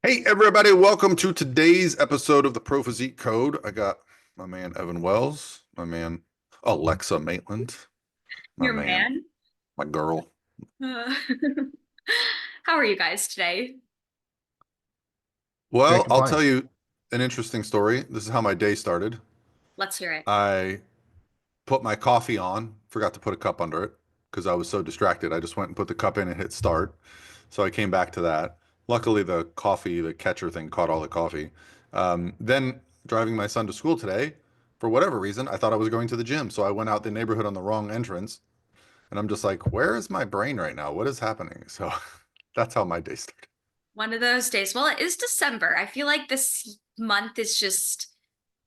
Hey, everybody, welcome to today's episode of the Pro Physique Code. I got my man Evan Wells, my man Alexa Maitland, my Your man, man. my girl. Uh, how are you guys today? Can't Well, I'll complain. tell you an interesting story. This is how my day started. Let's hear it. I put my coffee on, forgot to put a cup under it because I was so distracted. I just went and put the cup in and hit start. So I came back to that. Luckily, the coffee, the catcher thing caught all the coffee. Then driving my son to school today, for whatever reason, I thought I was going to the gym. So I went out the neighborhood on the wrong entrance. And I'm just like, where is my brain right now? What is happening? So that's how my day started. One of those days. Well, it is December. I feel like this month is just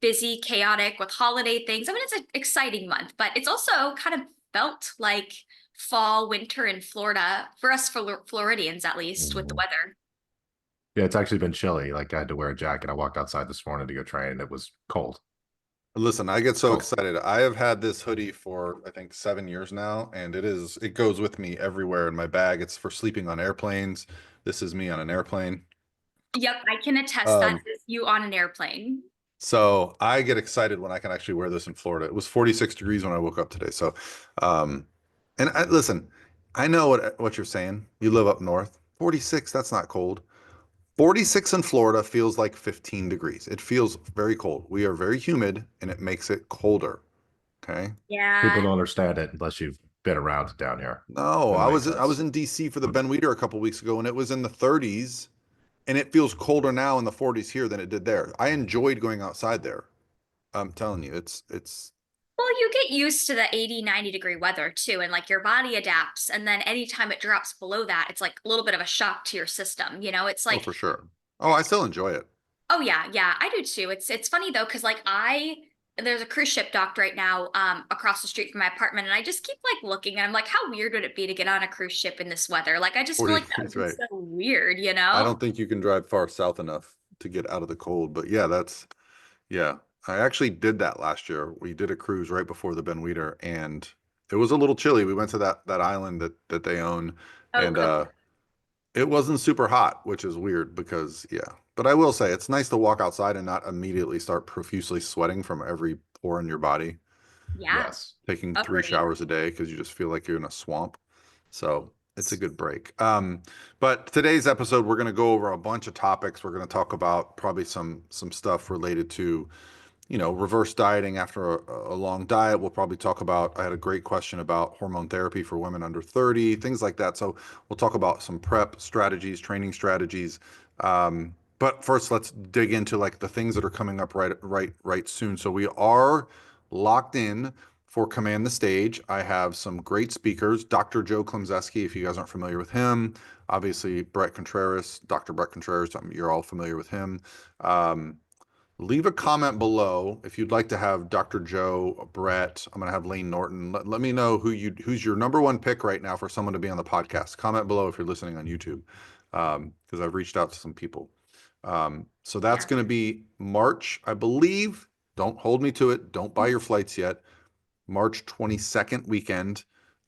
busy, chaotic with holiday things. I mean, it's an exciting month, but it's also kind of felt like fall, winter in Florida, for us Floridians at least, with the Mhm. weather. Yeah, it's actually been chilly. Like I had to wear a jacket. I walked outside this morning to go train, and it was cold. Listen, I get so Cold. excited. I have had this hoodie for I think 7 years now, and it goes with me everywhere in my bag. It's for sleeping on airplanes. This is me on an airplane. Yep, I can attest that Um, is you on an airplane. so I get excited when I can actually wear this in Florida. It was 46 degrees when I woke up today. Um, listen, I know what you're saying. You live up north. 46, that's not cold. 46 in Florida feels like 15 degrees. It feels very cold. We are very humid and it makes it colder. Okay. People Yeah, don't understand it unless you've been around it down here. No, Then it makes I was sense. in DC for the Ben Weeder a couple weeks ago and it was in the 30s and it feels colder now in the 40s here than it did there. I enjoyed going outside there. I'm telling you, it's well, you get used to the 80, 90-degree weather too, and like your body adapts. And then anytime it drops below that, it's like a little bit of a shock to your system. It's oh like, for sure. Oh, I still enjoy it. oh yeah, yeah, I do too. It's funny though, because like there's a cruise ship docked right now across the street from my apartment, and I just keep like looking and I'm like, how weird would it be to get on a cruise ship in this weather? Like I just feel 40 like that would degrees, be right. so weird, you I know? don't think you can drive far south enough to get out of the cold, but yeah. I actually did that last year. We did a cruise right before the Ben Weeder and it was a little chilly. We went to that island that they own Oh, and cool. it wasn't super hot, which is weird because yeah. But I will say it's nice to walk outside and not immediately start profusely sweating from every pore in your body, Yeah, Yes. taking three agreed. showers a day because you just feel like you're in a swamp. So it's a good break. But today's episode, we're going to go over a bunch of topics. We're going to talk about probably some stuff related to reverse dieting after a long diet. We'll probably talk about, I had a great question about hormone therapy for women under 30, things like that. So we'll talk about some prep strategies, training strategies. But first, let's dig into like the things that are coming up right soon. So we are locked in for Command the Stage. I have some great speakers. Dr. Joe Klemczewski, if you guys aren't familiar with him, obviously Brett Contreras, Dr. Brett Contreras, you're all familiar with him. Um, Leave a comment below if you'd like to have Dr. Joe, Brett. I'm going to have Lane Norton. Let me know who's your number one pick right now for someone to be on the podcast. Comment below if you're listening on YouTube, because I've reached out to some people. So that's Yeah, going to be March, I believe. Don't hold me to it. Don't buy your flights yet. March 22nd weekend,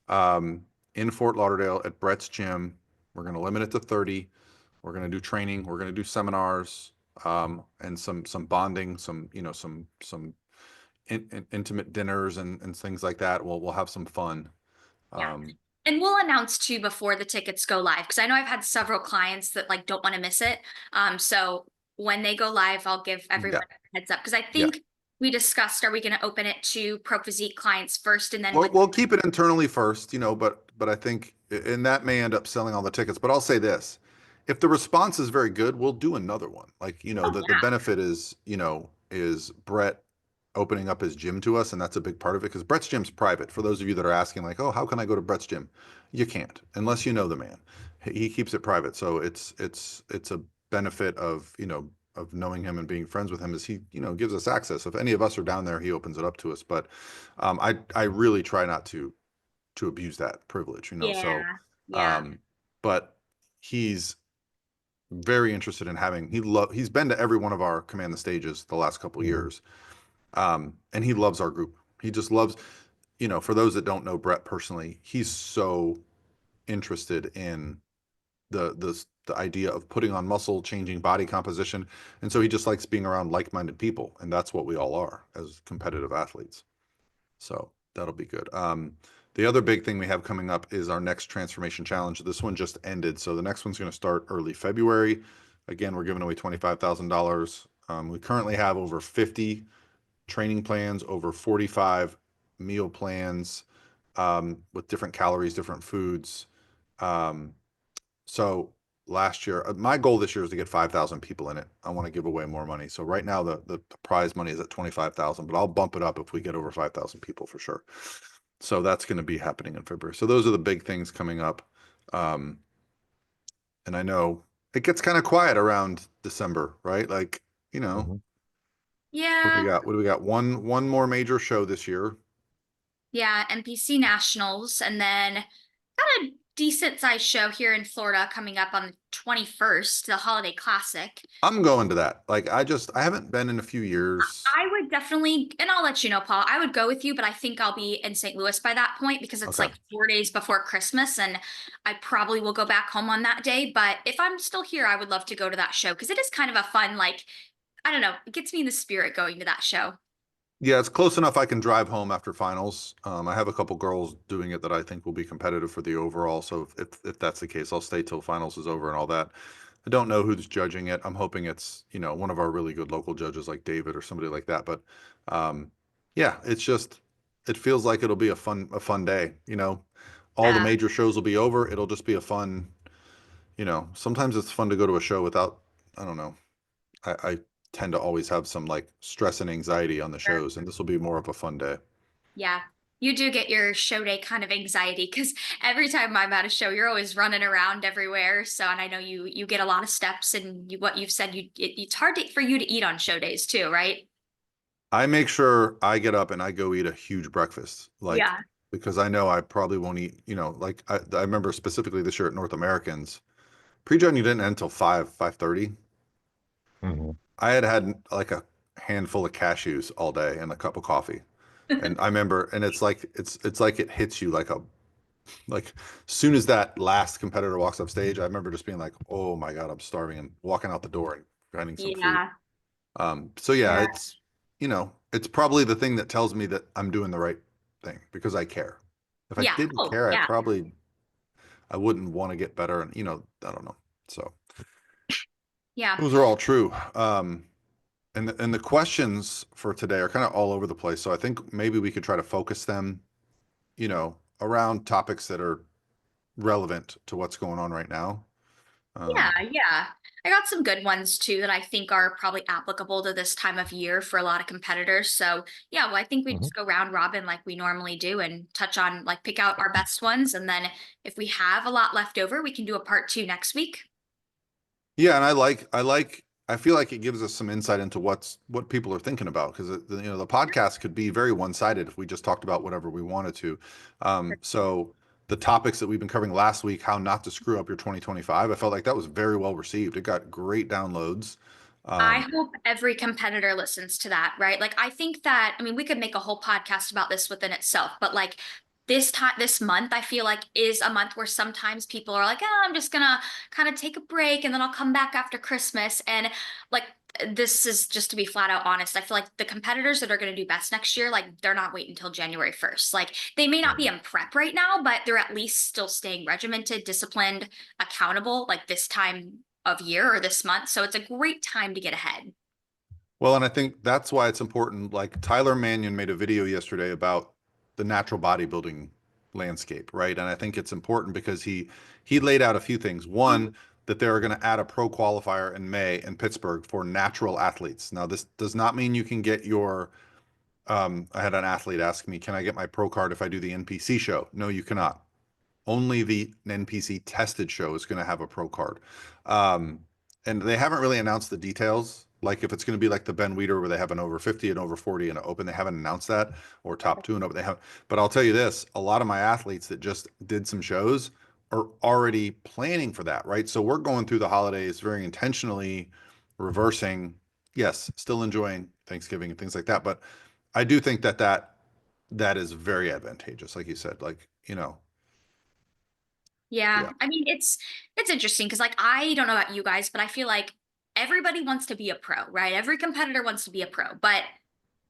um, in Fort Lauderdale at Brett's Gym. We're going to limit it to 30. We're going to do training. We're going to do seminars, and some bonding, some intimate dinners and things like that. We'll have some fun. yeah. Um, And we'll announce too before the tickets go live because I know I've had several clients that like don't want to miss it. So when they go live, I'll give everyone yeah, a heads up because I yeah. think we discussed, are we going to open it to Pro Physique clients first and then Well, with we'll keep it internally first, but I think, and that may end up selling all the tickets. But I'll say this: if the response is very good, we'll do another one. Like, oh the yeah. benefit is Brett opening up his gym to us, and that's a big part of it because Brett's gym's private. For those of you that are asking, like, oh, how can I go to Brett's gym? You can't unless you know the man. He keeps it private, so it's a benefit of knowing him and being friends with him is he gives us access. If any of us are down there, he opens it up to us. But I really try not to abuse that privilege. So, Yeah. Yeah. um, but he's very interested in having he's been to every one of our Command the Stages the last couple Mhm. years, and he loves our group. He just loves, for those that don't know Brett personally, he's so interested in the idea of putting on muscle, changing body composition, and so he just likes being around like-minded people, and that's what we all are as competitive athletes. So that'll be good. The other big thing we have coming up is our next transformation challenge. This one just ended, so the next one's going to start early February. Again, we're giving away $25,000. We currently have over 50 training plans, over 45 meal plans, with different calories, different foods. Um, so last year, my goal this year is to get 5,000 people in it. I want to give away more money. So right now the prize money is at 25,000, but I'll bump it up if we get over 5,000 people for sure. So that's going to be happening in February. So those are the big things coming up. Um, and I know it gets kind of quiet around December, right? Like, you know, Hmm. what do we Yeah. got? What do we got? One more major show this year. Yeah, NPC Nationals, and then got a decent sized show here in Florida coming up on the 21st, the Holiday Classic. I'm going to that. Like I haven't been in a few years. I would definitely, and I'll let you know, Paul, I would go with you, but I think I'll be in St. Louis by that point because it's Okay. like 4 days before Christmas, and I probably will go back home on that day. But if I'm still here, I would love to go to that show because it is kind of a fun, like, I don't know, it gets me in the spirit going to that show. Yeah, it's close enough I can drive home after finals. I have a couple girls doing it that I think will be competitive for the overall. So if that's the case, I'll stay till finals is over and all that. I don't know who's judging it. I'm hoping it's, one of our really good local judges like David or somebody like that. But um, yeah, it feels like it'll be a fun day. All the Yeah. major shows will be over. It'll just be a fun, sometimes it's fun to go to a show without, I don't know. I tend to always have some like stress and anxiety on the Sure. shows, and this will be more of a fun day. Yeah. You do get your show day kind of anxiety because every time I'm at a show, you're always running around everywhere. So, and I know you get a lot of steps, and what you've said, it's hard for you to eat on show days too, right? I make sure I get up and I go eat a huge breakfast, like Yeah. because I know I probably won't eat. Like I remember specifically this year at North Americans, pre-judging didn't end until 5:30. Hmm. I had like a handful of cashews all day and a cup of coffee, and I remember, and it's like it hits you like soon as that last competitor walks up stage, I remember just being like, oh my God, I'm starving, and walking out the door and finding some food. Yeah. So yeah, Yeah. it's probably the thing that tells me that I'm doing the right thing because I care. If I Yeah. didn't Oh, care, yeah. I wouldn't want to get better, and I don't know. So Yeah. those are all true. And the questions for today are kind of all over the place. So I think maybe we could try to focus them, around topics that are relevant to what's going on right now. Yeah, Um, yeah. I got some good ones too that I think are probably applicable to this time of year for a lot of competitors. So, yeah, well, I think we Hmm. just go round robin like we normally do and touch on, like, pick out our best ones. And then if we have a lot left over, we can do a part two next week. Yeah, and I feel like it gives us some insight into what people are thinking about because the podcast could be very one-sided if we just talked about whatever we wanted to. So the topics that we've been covering last week, how not to screw up your 2025, I felt like that was very well received. It got great downloads. I Um, hope every competitor listens to that, right? Like, I think that, I mean, we could make a whole podcast about this within itself, but like this month, I feel like is a month where sometimes people are like, oh, I'm just gonna kind of take a break and then I'll come back after Christmas. And like, this is just to be flat out honest. I feel like the competitors that are going to do best next year, like, they're not waiting until January 1st. Like, they may not be Hmm. in prep right now, but they're at least still staying regimented, disciplined, accountable, like this time of year or this month. So it's a great time to get ahead. Well, and I think that's why it's important. Like Tyler Mannion made a video yesterday about the natural bodybuilding landscape, right? And I think it's important because he laid out a few things. One, that they are going to add a pro qualifier in May in Pittsburgh for natural athletes. Now, this does not mean you can get your I had an athlete ask me, can I get my pro card if I do the NPC show? No, you cannot. Only the NPC tested show is going to have a pro card. Um, and they haven't really announced the details. Like if it's going to be like the Ben Weeder where they have an over 50 and over 40 and an open, they haven't announced that, or top two and over. They haven't. But I'll tell you this, a lot of my athletes that just did some shows are already planning for that, right? So we're going through the holidays very intentionally reversing, yes, still enjoying Thanksgiving and things like that. But I do think that is very advantageous, like you said, like, Yeah. Yeah. I mean, it's interesting because like I don't know about you guys, but I feel like everybody wants to be a pro, right? Every competitor wants to be a pro, but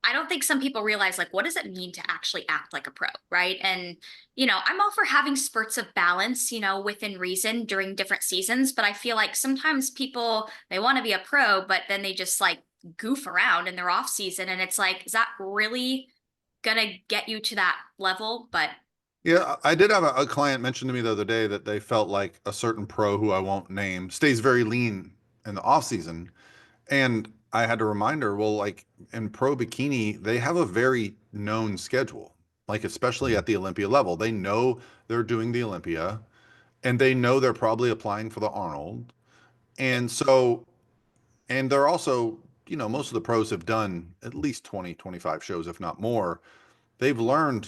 I don't think some people realize like what does it mean to actually act like a pro, right? And I'm all for having spurts of balance, within reason during different seasons, but I feel like sometimes people they want to be a pro, but then they just like goof around in their off season and it's like is that really gonna get you to that level? But Yeah, I did have a client mention to me the other day that they felt like a certain pro who I won't name stays very lean in the off season. And I had to remind her, well, like in pro bikini, they have a very known schedule, like especially at the Olympia level. They know they're doing the Olympia and they know they're probably applying for the Arnold. And so, and they're also, most of the pros have done at least 20, 25 shows, if not more. They've learned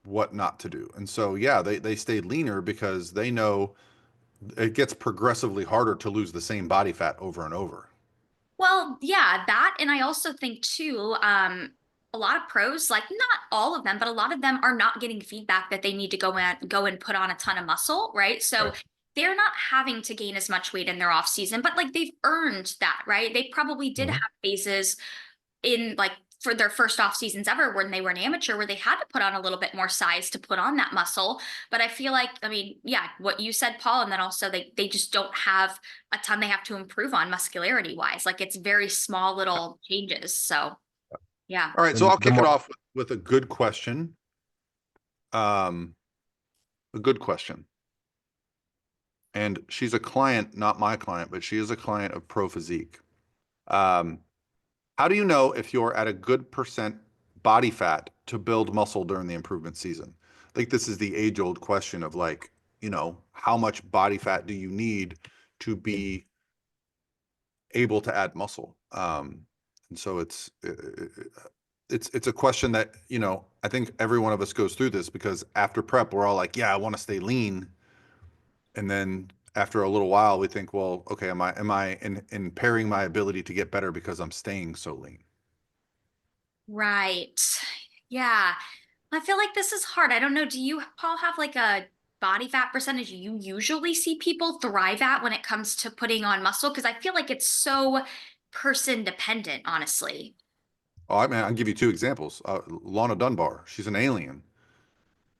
what not to do. And so, yeah, they stay leaner because they know it gets progressively harder to lose the same body fat over and over. well, yeah, that, and I also think too, a lot of pros, like not all of them, but a lot of them are not getting feedback that they need to go and put on a ton of muscle, right? So Right. they're not having to gain as much weight in their off season, but like they've earned that, right? They probably did have Mhm. phases in like for their first off seasons ever when they were an amateur where they had to put on a little bit more size to put on that muscle. But I feel like, I mean, yeah, what you said, Paul, and then also they just don't have a ton they have to improve on muscularity wise. Like it's very small little changes. So yeah. All right, so And I'll the kick it more, off with a good question. Um, a good question. And she's a client, not my client, but she is a client of Pro Physique. Um, how do you know if you're at a good percent body fat to build muscle during the improvement season? I think this is the age-old question of like, how much body fat do you need to be able to add muscle? And so it's a question that, I think every one of us goes through this because after prep, we're all like, yeah, I want to stay lean. And then after a little while, we think, well, okay, am I impairing my ability to get better because I'm staying so lean? Right. Yeah. I feel like this is hard. I don't know. Do you, Paul, have like a body fat percentage you usually see people thrive at when it comes to putting on muscle? Because I feel like it's so person dependent, honestly. Oh, I mean, I'll give you two examples. Lana Dunbar, she's an alien.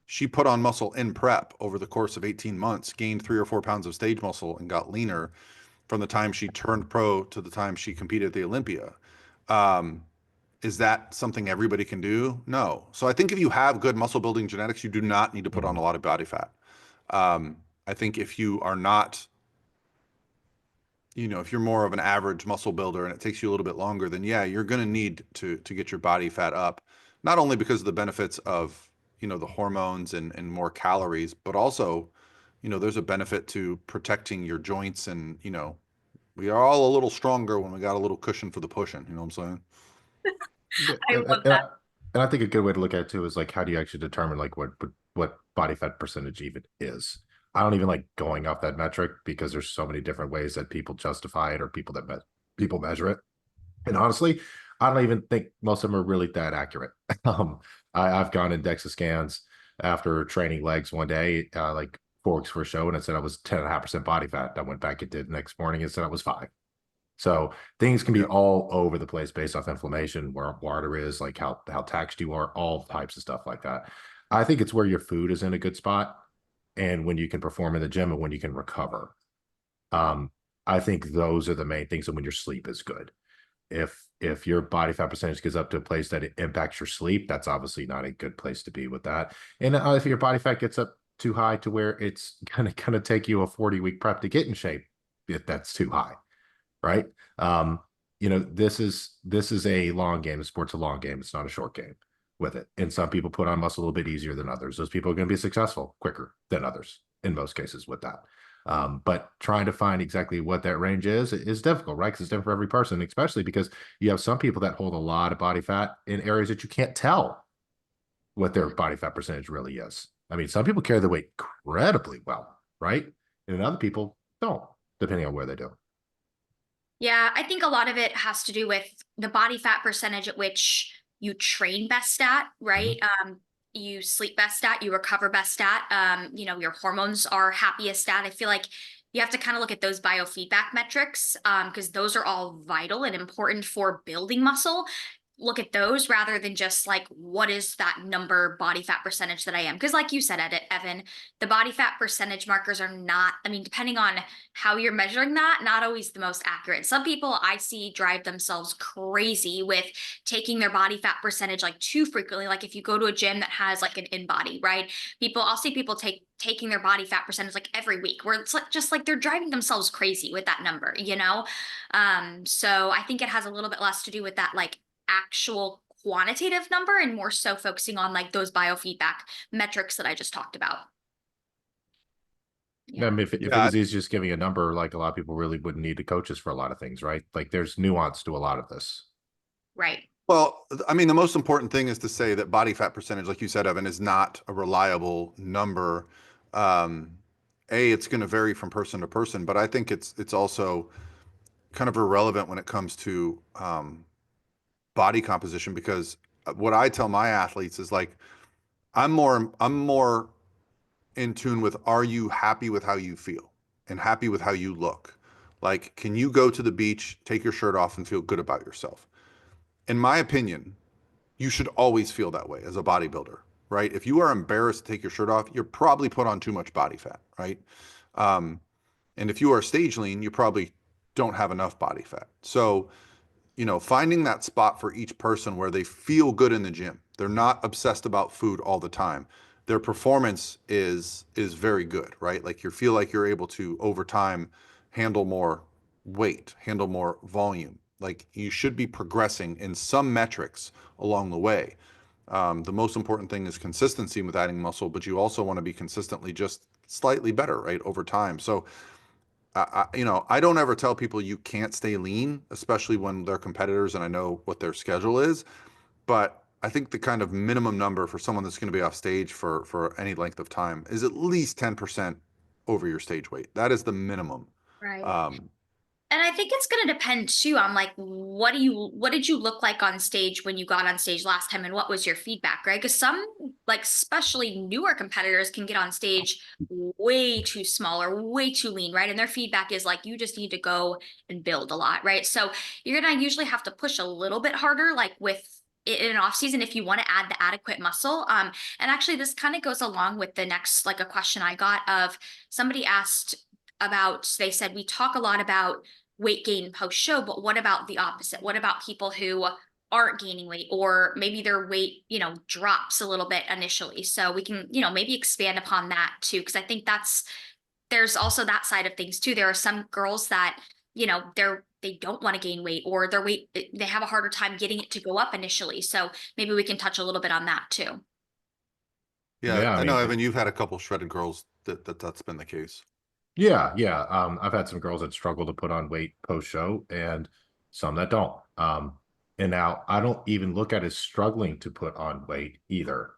She put on muscle in prep over the course of 18 months, gained 3 or 4 pounds of stage muscle, and got leaner from the time she turned pro to the time she competed at the Olympia. Um, is that something everybody can do? No. So I think if you have good muscle building genetics, you do not need to put on a Mhm. lot of body fat. I think if you are not, if you're more of an average muscle builder and it takes you a little bit longer, then yeah, you're going to need to get your body fat up, not only because of the benefits of, the hormones and more calories, but also, there's a benefit to protecting your joints and, we are all a little stronger when we got a little cushion for the pushing, you know what I'm saying? Yeah, I and, love and, that. I, and I think a good way to look at it too is like how do you actually determine like what body fat percentage even is? I don't even like going off that metric because there's so many different ways that people justify it or people measure it. And honestly, I don't even think most of them are really that accurate. Um, I've gone in DEXA scans after training legs one day, like 4 weeks for a show, and it said I was 10.5% body fat. I went back and did the next morning and said I was 5. So things can be Yeah. all over the place based off inflammation, where water is, like how taxed you are, all types of stuff like that. I think it's where your food is in a good spot and when you can perform in the gym and when you can recover. Um, I think those are the main things, and when your sleep is good. If your body fat percentage gets up to a place that it impacts your sleep, that's obviously not a good place to be with that. And if your body fat gets up too high to where it's gonna take you a 40-week prep to get in shape, that's too high, right? Um, this is a long game. The sport's a long game. It's not a short game with it. And some people put on muscle a little bit easier than others. Those people are going to be successful quicker than others in most cases with that. But trying to find exactly what that range is difficult, right? Because it's different for every person, especially because you have some people that hold a lot of body fat in areas that you can't tell what their body fat percentage really is. I mean, some people carry the weight incredibly well, right? And other people don't, depending on where they do. Yeah, I think a lot of it has to do with the body fat percentage at which you train best at, right? Mhm. you sleep best at, you recover best at, you know, your hormones are happiest at. I feel like you have to kind of look at those biofeedback metrics, because those are all vital and important for building muscle. Look at those rather than just like, what is that number body fat percentage that I am? Because like you said, Evan, the body fat percentage markers are not, I mean, depending on how you're measuring that, not always the most accurate. Some people I see drive themselves crazy with taking their body fat percentage like too frequently. Like if you go to a gym that has like an in-body, right? I'll see people taking their body fat percentage like every week, where it's like just like they're driving themselves crazy with that number, you know? So I think it has a little bit less to do with that like actual quantitative number and more so focusing on like those biofeedback metrics that I just talked about. I mean, if it Yeah. was easy just giving a number, like a lot of people really wouldn't need to coach us for a lot of things, right? Like there's nuance to a lot of this. Right. Well, I mean, the most important thing is to say that body fat percentage, like you said, Evan, is not a reliable number. Um, it's going to vary from person to person, but I think it's also kind of irrelevant when it comes to body composition, because what I tell my athletes is like, I'm more in tune with, are you happy with how you feel and happy with how you look? Like, can you go to the beach, take your shirt off, and feel good about yourself? In my opinion, you should always feel that way as a bodybuilder, right? If you are embarrassed to take your shirt off, you're probably put on too much body fat, right? Um, and if you are stage lean, you probably don't have enough body fat. So, finding that spot for each person where they feel good in the gym. They're not obsessed about food all the time. Their performance is very good, right? Like you feel like you're able to over time handle more weight, handle more volume. Like you should be progressing in some metrics along the way. The most important thing is consistency with adding muscle, but you also want to be consistently just slightly better, right, over time. So I don't ever tell people you can't stay lean, especially when they're competitors and I know what their schedule is. But I think the kind of minimum number for someone that's going to be off stage for any length of time is at least 10% over your stage weight. That is the minimum. Right. Um, And I think it's going to depend too on like what did you look like on stage when you got on stage last time and what was your feedback, right? Because some like especially newer competitors can get on stage way too small or way too lean, right? And their feedback is like you just need to go and build a lot, right? So you're going to usually have to push a little bit harder like with in an off season if you want to add the adequate muscle. And actually this kind of goes along with the next like a question I got of somebody asked about, they said we talk a lot about weight gain post show, but what about the opposite? What about people who aren't gaining weight or maybe their weight, drops a little bit initially? So we can, maybe expand upon that too. Cause I think there's also that side of things too. There are some girls that, they don't want to gain weight or their weight, they have a harder time getting it to go up initially. So maybe we can touch a little bit on that too. yeah, Yeah, I I know, mean, Evan, you've had a couple shredded girls that's been the case. yeah, yeah. I've had some girls that struggle to put on weight post show and some that don't. And now I don't even look at as struggling to put on weight either.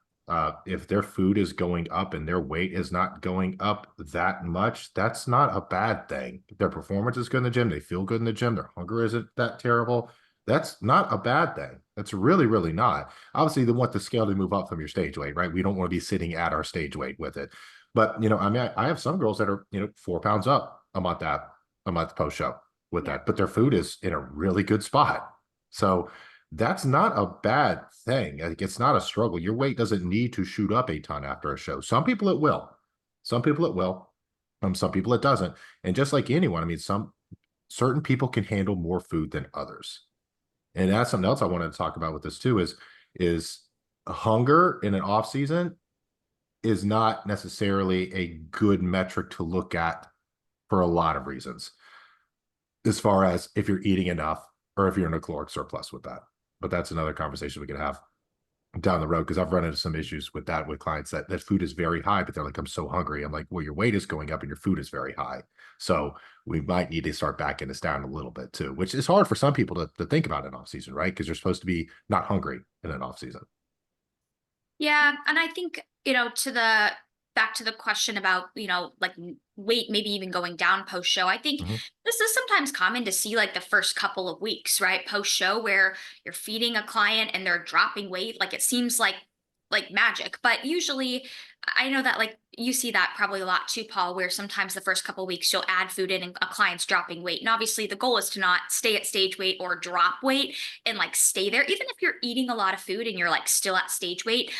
If their food is going up and their weight is not going up that much, that's not a bad thing. Their performance is good in the gym. They feel good in the gym. Their hunger isn't that terrible. That's not a bad thing. That's really, really not. Obviously, they want the scale to move up from your stage weight, right? We don't want to be sitting at our stage weight with it. But I mean, I have some girls that are 4 pounds up a month post show with Yeah. that, but their food is in a really good spot. So that's not a bad thing. Like it's not a struggle. Your weight doesn't need to shoot up a ton after a show. Some people it will. Some people it will. Some people it doesn't. And just like anyone, I mean, some certain people can handle more food than others. And that's something else I wanted to talk about with this too is hunger in an off season is not necessarily a good metric to look at for a lot of reasons, as far as if you're eating enough or if you're in a caloric surplus with that. But that's another conversation we could have down the road because I've run into some issues with that with clients that food is very high, but they're like, I'm so hungry. I'm like, well, your weight is going up and your food is very high. So we might need to start backing this down a little bit too, which is hard for some people to think about in off season, right? Because you're supposed to be not hungry in an off season. Yeah, and I think, to the back to the question about, like weight maybe even going down post show. I think Mhm. this is sometimes common to see like the first couple of weeks, right? Post show where you're feeding a client and they're dropping weight. Like it seems like like magic. But usually I know that like you see that probably a lot too, Paul, where sometimes the first couple weeks you'll add food in and a client's dropping weight. And obviously the goal is to not stay at stage weight or drop weight and like stay there. Even if you're eating a lot of food and you're like still at stage weight,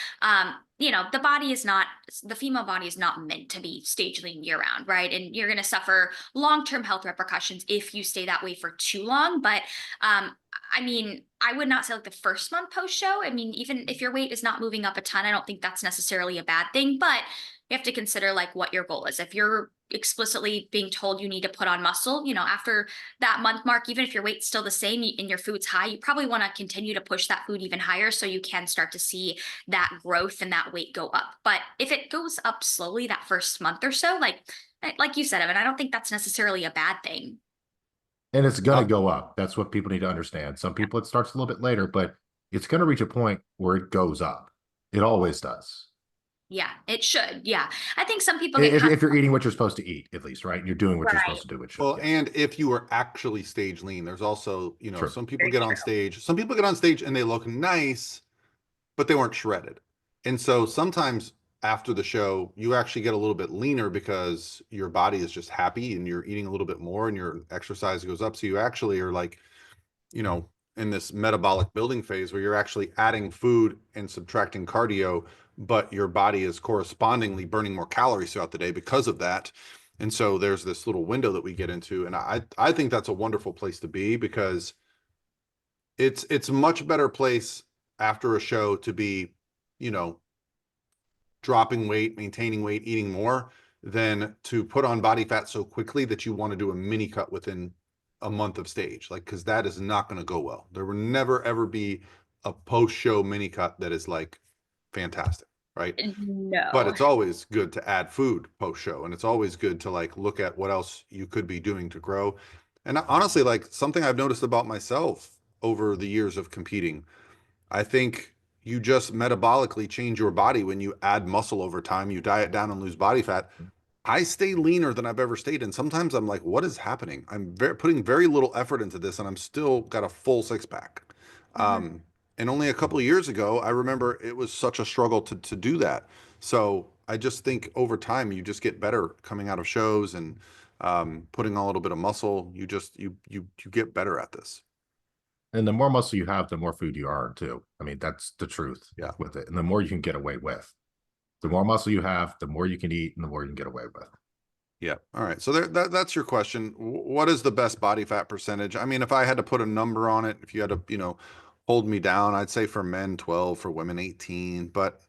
the body is not, the female body is not meant to be stage lean year round, right? And you're going to suffer long-term health repercussions if you stay that way for too long. But I mean, I would not say like the first month post show. I mean, even if your weight is not moving up a ton, I don't think that's necessarily a bad thing, but you have to consider like what your goal is. If you're explicitly being told you need to put on muscle, after that month mark, even if your weight's still the same and your food's high, you probably want to continue to push that food even higher so you can start to see that growth and that weight go up. But if it goes up slowly that first month or so, like you said, Evan, I don't think that's necessarily a bad thing. And it's going to go up. That's what people need to understand. Some people, it starts a little bit later, but it's going to reach a point where it goes up. It always does. Yeah, it should. Yeah. I think some people get If you're eating what you're supposed to eat, at least, right? You're doing what you're supposed to do. It should. Well, Yeah. and if you are actually stage lean, there's also, True. some people get on stage. Some people get on stage and they look nice, but they weren't shredded. And so sometimes after the show, you actually get a little bit leaner because your body is just happy and you're eating a little bit more and your exercise goes up. So you actually are like, in this metabolic building phase where you're actually adding food and subtracting cardio, but your body is correspondingly burning more calories throughout the day because of that. And so there's this little window that we get into. And I think that's a wonderful place to be because it's a much better place after a show to be, you know, dropping weight, maintaining weight, eating more than to put on body fat so quickly that you want to do a mini cut within a month of stage. Like, because that is not going to go well. There will never ever be a post show mini cut that is like fantastic, right? No. But it's always good to add food post show, and it's always good to like look at what else you could be doing to grow. And honestly, like something I've noticed about myself over the years of competing, I think you just metabolically change your body when you add muscle over time, you diet down and lose body fat. I stay leaner than I've ever stayed. And sometimes I'm like, what is happening? I'm putting very little effort into this and I'm still got a full six pack. Mhm. And only a couple of years ago, I remember it was such a struggle to do that. So I just think over time, you just get better coming out of shows and putting on a little bit of muscle. You get better at this. And the more muscle you have, the more food you earn too. I mean, that's the truth Yeah. with it. And the more you can get away with. The more muscle you have, the more you can eat and the more you can get away with. Yeah. All right. So that's your question. What is the best body fat percentage? I mean, if I had to put a number on it, if you had to, hold me down, I'd say for men 12, for women 18. But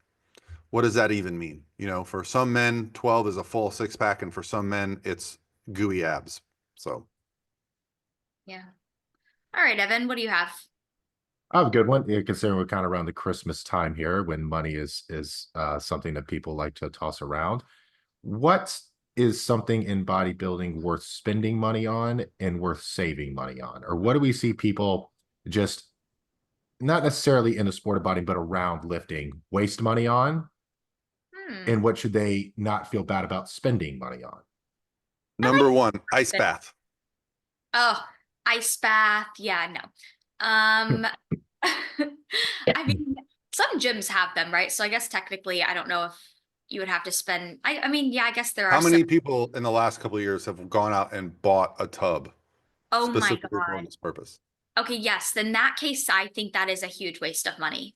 what does that even mean? For some men, 12 is a full six pack, and for some men, it's gooey abs. So Yeah. All right, Evan, what do you have? I have a good one. Yeah, considering we're kind of around the Christmas time here when money is something that people like to toss around. What is something in bodybuilding worth spending money on and worth saving money on? Or what do we see people just not necessarily in the sport of body, but around lifting waste money on? Hmm. And what should they not feel bad about spending money on? number one, ice bath. Oh, ice bath. Yeah, no. I mean, some gyms have them, right? So I guess technically, I don't know if you would have to spend. I mean, yeah, I guess there How are some. many people in the last couple of years have gone out and bought a tub Oh my specifically for God. this purpose? Okay, yes. In that case, I think that is a huge waste of money.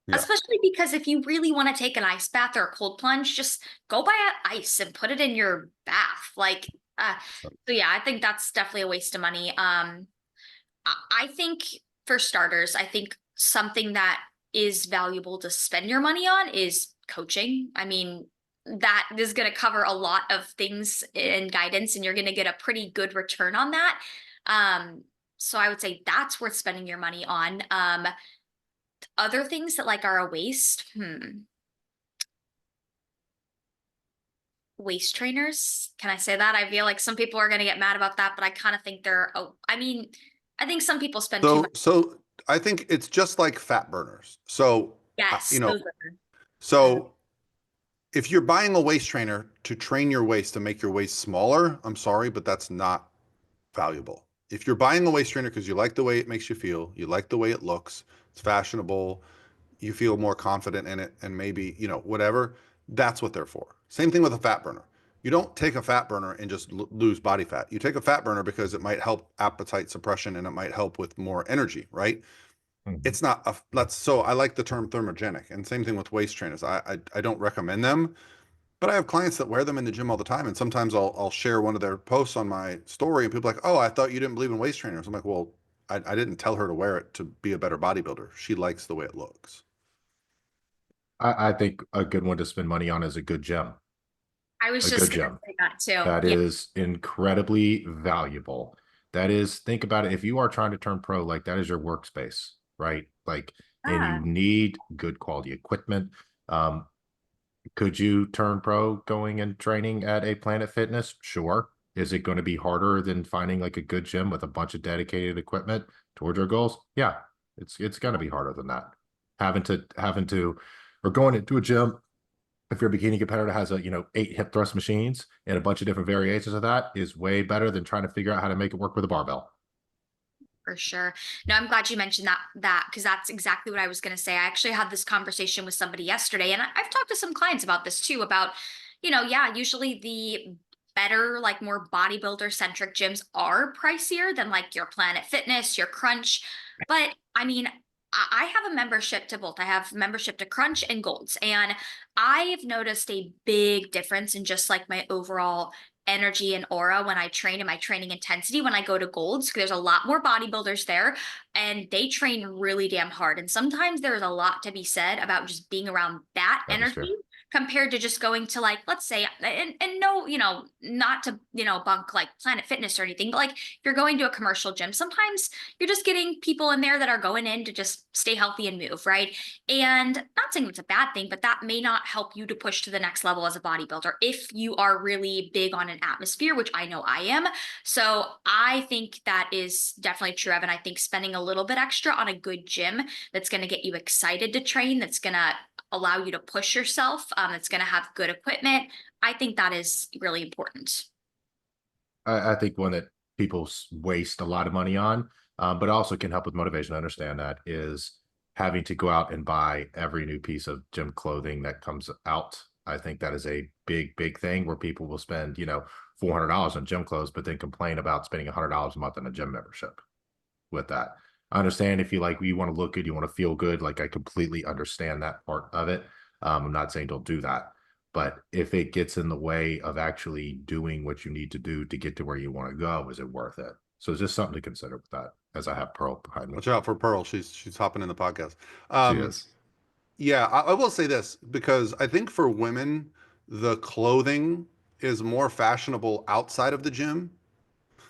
Yeah. Especially because if you really want to take an ice bath or a cold plunge, just go buy ice and put it in your bath. So yeah, I think that's definitely a waste of money. I think for starters, I think something that is valuable to spend your money on is coaching. I mean, that is going to cover a lot of things and guidance, and you're going to get a pretty good return on that. So I would say that's worth spending your money on. Other things that like are a waste, waist trainers. Can I say that? I feel like some people are going to get mad about that, but I kind of think they're, oh, I mean, I think some people spend too much. So I think it's just like fat burners. So, Yes, those are. so if you're buying a waist trainer to train your waist to make your waist smaller, I'm sorry, but that's not valuable. If you're buying a waist trainer because you like the way it makes you feel, you like the way it looks, it's fashionable, you feel more confident in it, and maybe, whatever, that's what they're for. Same thing with a fat burner. You don't take a fat burner and just lose body fat. You take a fat burner because it might help appetite suppression and it might help with more energy, right? Mhm. It's not a let's so I like the term thermogenic, and same thing with waist trainers. I don't recommend them, but I have clients that wear them in the gym all the time, and sometimes I'll share one of their posts on my story, and people are like, "Oh, I thought you didn't believe in waist trainers." I'm like, "Well, I didn't tell her to wear it to be a better bodybuilder. She likes the way it looks." I think a good one to spend money on is a good gym. I was A just good gonna gym. say that too. That Yeah. is incredibly valuable. That is, think about it. If you are trying to turn pro, like that is your workspace, right? Like, and you Yeah. need good quality equipment. Um, could you turn pro going and training at a Planet Fitness? Sure. Is it going to be harder than finding like a good gym with a bunch of dedicated equipment towards your goals? Yeah, it's going to be harder than that. Having to, or going into a gym if your bikini competitor has a 8 hip thrust machines and a bunch of different variations of that is way better than trying to figure out how to make it work with a barbell. For sure. No, I'm glad you mentioned that because that's exactly what I was going to say. I actually had this conversation with somebody yesterday, and I've talked to some clients about this too. About, yeah, usually the better, like more bodybuilder centric gyms are pricier than like your Planet Fitness, your Crunch. But I mean, I have a membership to both. I have membership to Crunch and Golds, and I've noticed a big difference in just like my overall energy and aura when I train and my training intensity when I go to Golds. There's a lot more bodybuilders there and they train really damn hard. And sometimes there's a lot to be said about just being around that energy Atmosphere. compared to just going to like, let's say, and no, not to, bunk like Planet Fitness or anything, but like if you're going to a commercial gym, sometimes you're just getting people in there that are going in to just stay healthy and move, right? And not saying it's a bad thing, but that may not help you to push to the next level as a bodybuilder if you are really big on an atmosphere, which I know I am. So I think that is definitely true, Evan. I think spending a little bit extra on a good gym that's going to get you excited to train, that's going to allow you to push yourself, that's going to have good equipment. I think that is really important. I think one that people waste a lot of money on, but also can help with motivation. I understand that is having to go out and buy every new piece of gym clothing that comes out. I think that is a big, big thing where people will spend, $400 on gym clothes, but then complain about spending $100 a month on a gym membership with that. I understand if you want to look good, you want to feel good. Like I completely understand that part of it. I'm not saying don't do that, but if it gets in the way of actually doing what you need to do to get to where you want to go, is it worth it? So it's just something to consider with that. As I have Pearl behind me, Watch out for Pearl. She's hopping in the podcast. she Um, is. yeah, I will say this because I think for women, the clothing is more fashionable outside of the gym.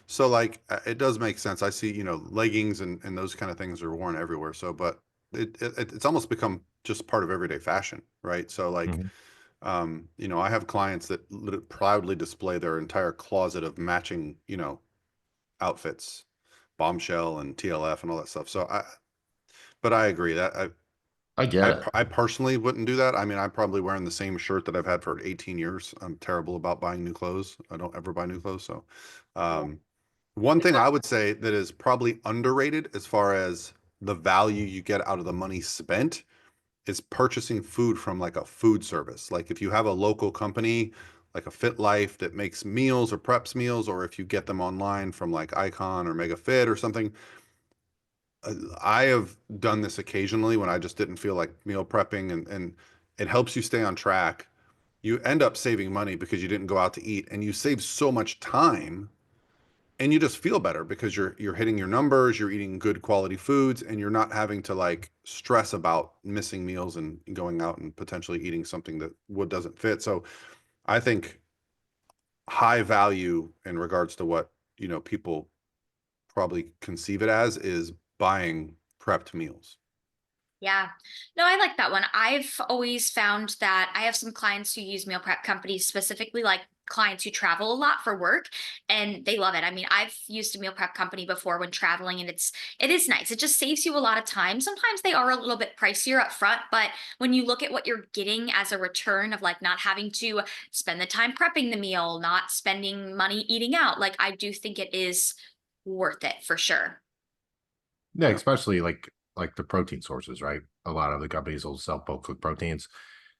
So like it does make sense. I see, leggings and those kind of things are worn everywhere. So, but it's almost become just part of everyday fashion, right? So like, Mhm. I have clients that proudly display their entire closet of matching, outfits, Bombshell and TLF and all that stuff. But I agree that I get it. I personally wouldn't do that. I mean, I'm probably wearing the same shirt that I've had for 18 years. I'm terrible about buying new clothes. I don't ever buy new clothes. So, um, one thing I would say that is probably underrated as far as the value you get out of the money spent is purchasing food from like a food service. Like if you have a local company, like a Fit Life that makes meals or preps meals, or if you get them online from like Icon or Mega Fit or something. I have done this occasionally when I just didn't feel like meal prepping, and it helps you stay on track. You end up saving money because you didn't go out to eat, and you save so much time, and you just feel better because you're hitting your numbers, you're eating good quality foods, and you're not having to like stress about missing meals and going out and potentially eating something that would doesn't fit. So I think high value in regards to what, people probably conceive it as is buying prepped meals. Yeah. No, I like that one. I've always found that I have some clients who use meal prep companies, specifically like clients who travel a lot for work, and they love it. I mean, I've used a meal prep company before when traveling, and it is nice. It just saves you a lot of time. Sometimes they are a little bit pricier up front, but when you look at what you're getting as a return of like not having to spend the time prepping the meal, not spending money eating out, like I do think it is worth it for sure. Yeah, Yeah. especially like the protein sources, right? A lot of the companies will sell bulk cooked proteins.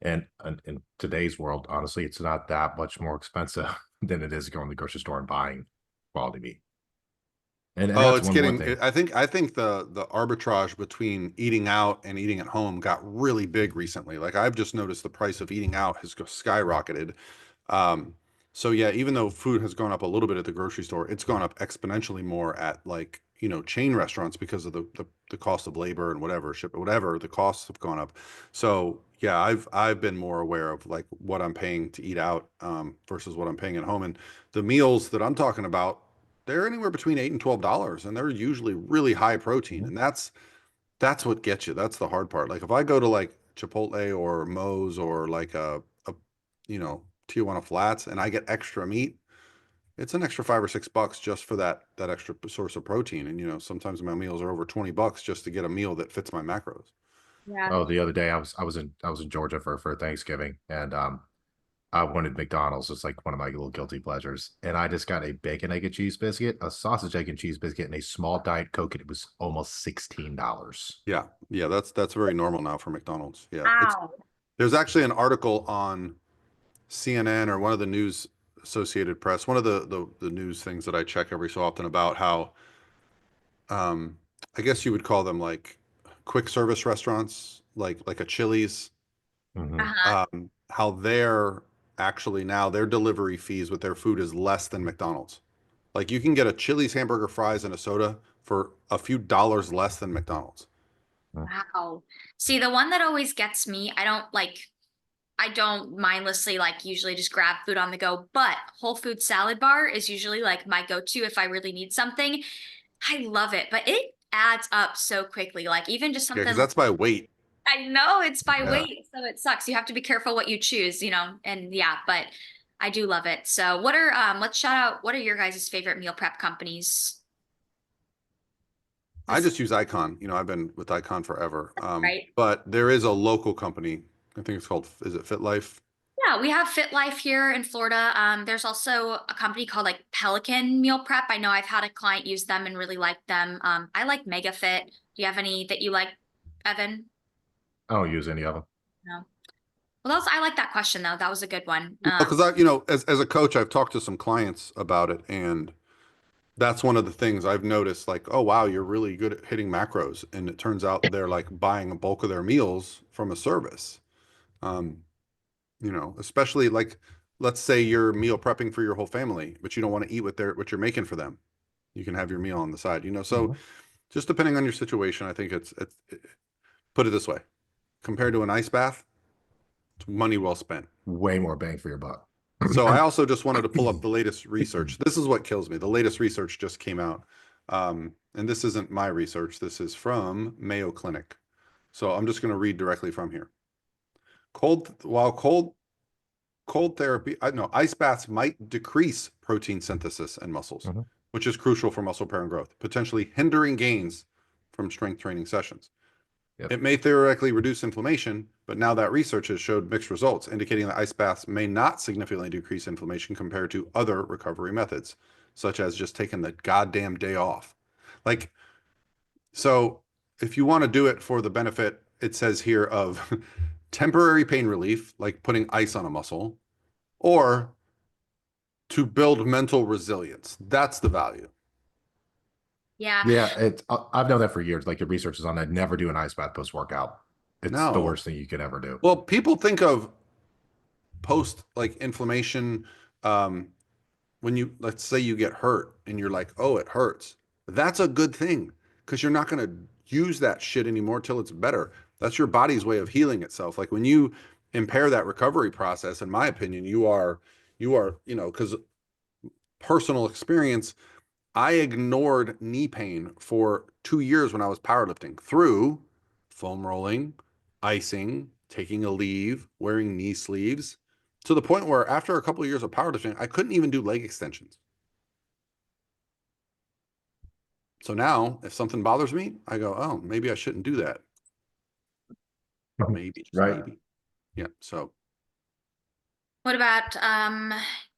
And in today's world, honestly, it's not that much more expensive than it is going to the grocery store and buying quality meat. And Oh, that's it's one more getting, thing. I think the arbitrage between eating out and eating at home got really big recently. Like I've just noticed the price of eating out has skyrocketed. Um, so yeah, even though food has gone up a little bit at the grocery store, it's gone up exponentially more at like, chain restaurants because of the cost of labor and whatever, the costs have gone up. So yeah, I've been more aware of like what I'm paying to eat out versus what I'm paying at home. And the meals that I'm talking about, they're anywhere between $8 and $12, and they're usually really high protein. Mhm. And that's what gets you. That's the hard part. Like if I go to like Chipotle or Moe's or like a Tijuana Flats and I get extra meat, it's an extra $5 or $6 just for that extra source of protein. And sometimes my meals are over $20 just to get a meal that fits my macros. Yeah. Oh, the other day I was in Georgia for Thanksgiving, and I wanted McDonald's. It's like one of my little guilty pleasures. And I just got a bacon, egg, and cheese biscuit, a sausage, egg, and cheese biscuit, and a small Diet Coke, and it was almost $16. Yeah. Yeah, that's very normal now for McDonald's. Yeah. Wow. There's actually an article on CNN or one of the news Associated Press, one of the news things that I check every so often about how um I guess you would call them like quick service restaurants, like a Chili's, Hmm. Uh-huh. how they're actually now their delivery fees with their food is less than McDonald's. Like you can get a Chili's hamburger, fries, and a soda for a few dollars less than McDonald's. Wow. See, the one that always gets me, I don't mindlessly like usually just grab food on the go, but Whole Food salad bar is usually like my go-to if I really need something. I love it, but it adds up so quickly. Like even just Yeah, because something that's by weight. I know it's by Yeah. weight, so it sucks. You have to be careful what you choose, and yeah, but I do love it. So let's shout out what are your guys' favorite meal prep companies? I This just use Icon. I've been with Icon forever. right? But there is a local company. I think it's called, is it Fit Life? Yeah, we have Fit Life here in Florida. There's also a company called like Pelican Meal Prep. I know I've had a client use them and really like them. I like Mega Fit. Do you have any that you like, Evan? I don't use any of them. No. Well, I like that question though. That was a good one. Because as a coach, I've talked to some clients about it, and that's one of the things I've noticed. Like, oh wow, you're really good at hitting macros, and it turns out they're like buying a bulk of their meals from a service. Um, especially like, let's say you're meal prepping for your whole family, but you don't want to eat what you're making for them. You can have your meal on the side. So Mhm. just depending on your situation, I think put it this way: compared to an ice bath, it's money well spent. Way more bang for your buck. So I also just wanted to pull up the latest research. This is what kills me. The latest research just came out. And this isn't my research. This is from Mayo Clinic. So I'm just going to read directly from here. While cold therapy, I know ice baths might decrease protein synthesis and muscles, Mhm. which is crucial for muscle repair and growth, potentially hindering gains from strength training sessions. Yep. It may theoretically reduce inflammation, but now that research has showed mixed results, indicating that ice baths may not significantly decrease inflammation compared to other recovery methods, such as just taking the goddamn day off. Like, so if you want to do it for the benefit, it says here of temporary pain relief, like putting ice on a muscle, or to build mental resilience. That's the value. Yeah. Yeah, I've known that for years. Like the research is on that. Never do an ice bath post workout. It's the No. worst thing you could ever do. Well, people think of post like inflammation when let's say you get hurt and you're like, oh, it hurts. That's a good thing because you're not going to use that shit anymore till it's better. That's your body's way of healing itself. Like when you impair that recovery process, in my opinion, because personal experience, I ignored knee pain for 2 years when I was powerlifting through foam rolling, icing, taking a leave, wearing knee sleeves, to the point where after a couple of years of powerlifting, I couldn't even do leg extensions. So now, if something bothers me, I go, oh, maybe I shouldn't do that. Maybe, just Right. maybe. Yeah. So, What about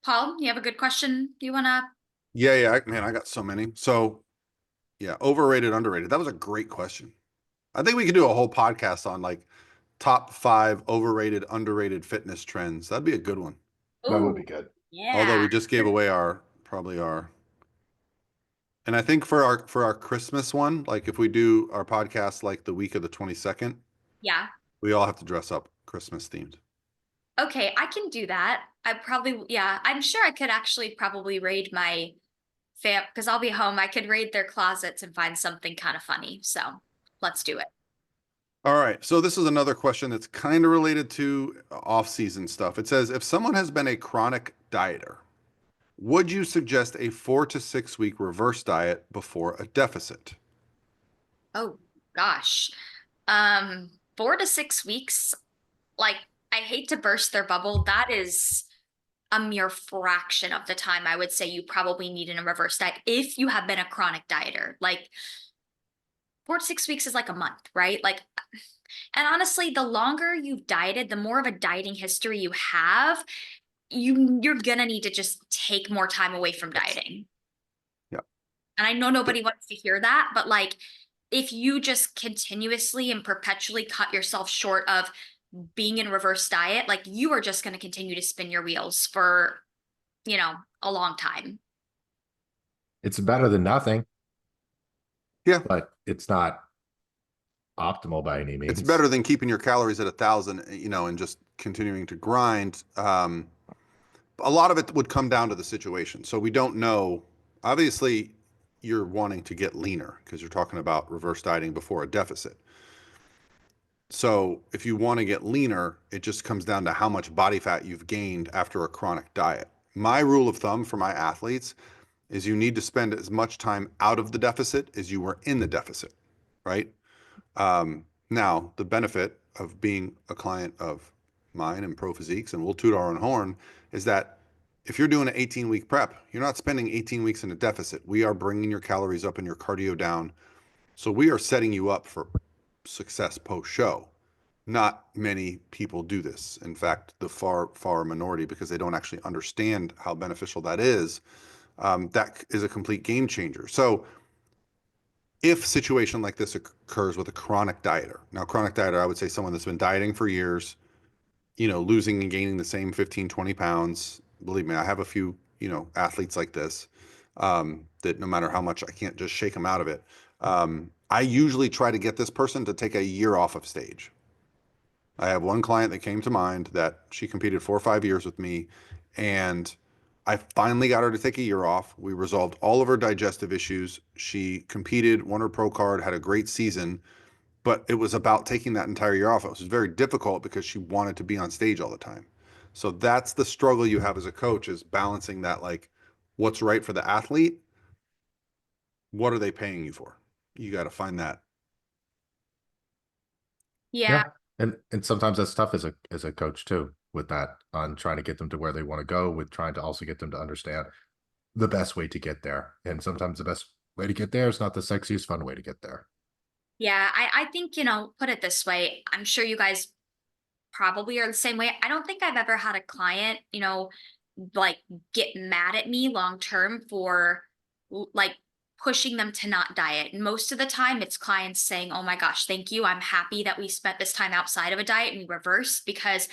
Paul? You have a good question you wanna? yeah, man, I got so many. So, yeah, overrated, underrated. That was a great question. I think we could do a whole podcast on like top 5 overrated, underrated fitness trends. That'd be a good one. That would Oh, be good. Although yeah. we just gave away our probably our and I think for our Christmas one, like if we do our podcast like the week of the 22nd, Yeah. we all have to dress up Christmas themed. Okay, I can do that. I probably, yeah, I'm sure I could actually probably raid my fam because I'll be home. I could raid their closets and find something kind of funny. So let's do it. All right. So this is another question that's kind of related to off-season stuff. It says, if someone has been a chronic dieter, would you suggest a 4 to 6 week reverse diet before a deficit? Oh gosh. 4 to 6 weeks, like I hate to burst their bubble. That is a mere fraction of the time I would say you probably need in a reverse diet if you have been a chronic dieter. Like 4 to 6 weeks is like a month, right? Like, and honestly, the longer you've dieted, the more of a dieting history you have, you're gonna need to just take more time away from dieting. Yeah. And I know nobody wants to hear that, but like if you just continuously and perpetually cut yourself short of being in reverse diet, like you are just going to continue to spin your wheels for, a long time. It's better than nothing, Yeah. but it's not optimal by any It's means. better than keeping your calories at 1,000, and just continuing to grind. A lot of it would come down to the situation. So we don't know. Obviously, you're wanting to get leaner because you're talking about reverse dieting before a deficit. So if you want to get leaner, it just comes down to how much body fat you've gained after a chronic diet. My rule of thumb for my athletes is you need to spend as much time out of the deficit as you were in the deficit, right? Now, the benefit of being a client of mine and Pro Physiques, and we'll toot our own horn, is that if you're doing an 18-week prep, you're not spending 18 weeks in a deficit. We are bringing your calories up and your cardio down. So we are setting you up for success post show. Not many people do this. In fact, the far minority, because they don't actually understand how beneficial that is. That is a complete game changer. So if a situation like this occurs with a chronic dieter, now chronic dieter, I would say someone that's been dieting for years, losing and gaining the same 15, 20 pounds. Believe me, I have a few, athletes like this, that no matter how much I can't just shake them out of it. I usually try to get this person to take a year off of stage. I have one client that came to mind that she competed 4 or 5 years with me, and I finally got her to take a year off. We resolved all of her digestive issues. She competed, won her pro card, had a great season, but it was about taking that entire year off. It was very difficult because she wanted to be on stage all the time. So that's the struggle you have as a coach, is balancing that, like, what's right for the athlete, what are they paying you for? You got to find that. Yeah. Yeah. And sometimes that's tough as a coach too, with that, on trying to get them to where they want to go, with trying to also get them to understand the best way to get there. And sometimes the best way to get there is not the sexiest fun way to get there. Yeah. I think, put it this way. I'm sure you guys probably are the same way. I don't think I've ever had a client, like get mad at me long term for like pushing them to not diet. And most of the time it's clients saying, "Oh my gosh, thank you. I'm happy that we spent this time outside of a diet and we reversed," because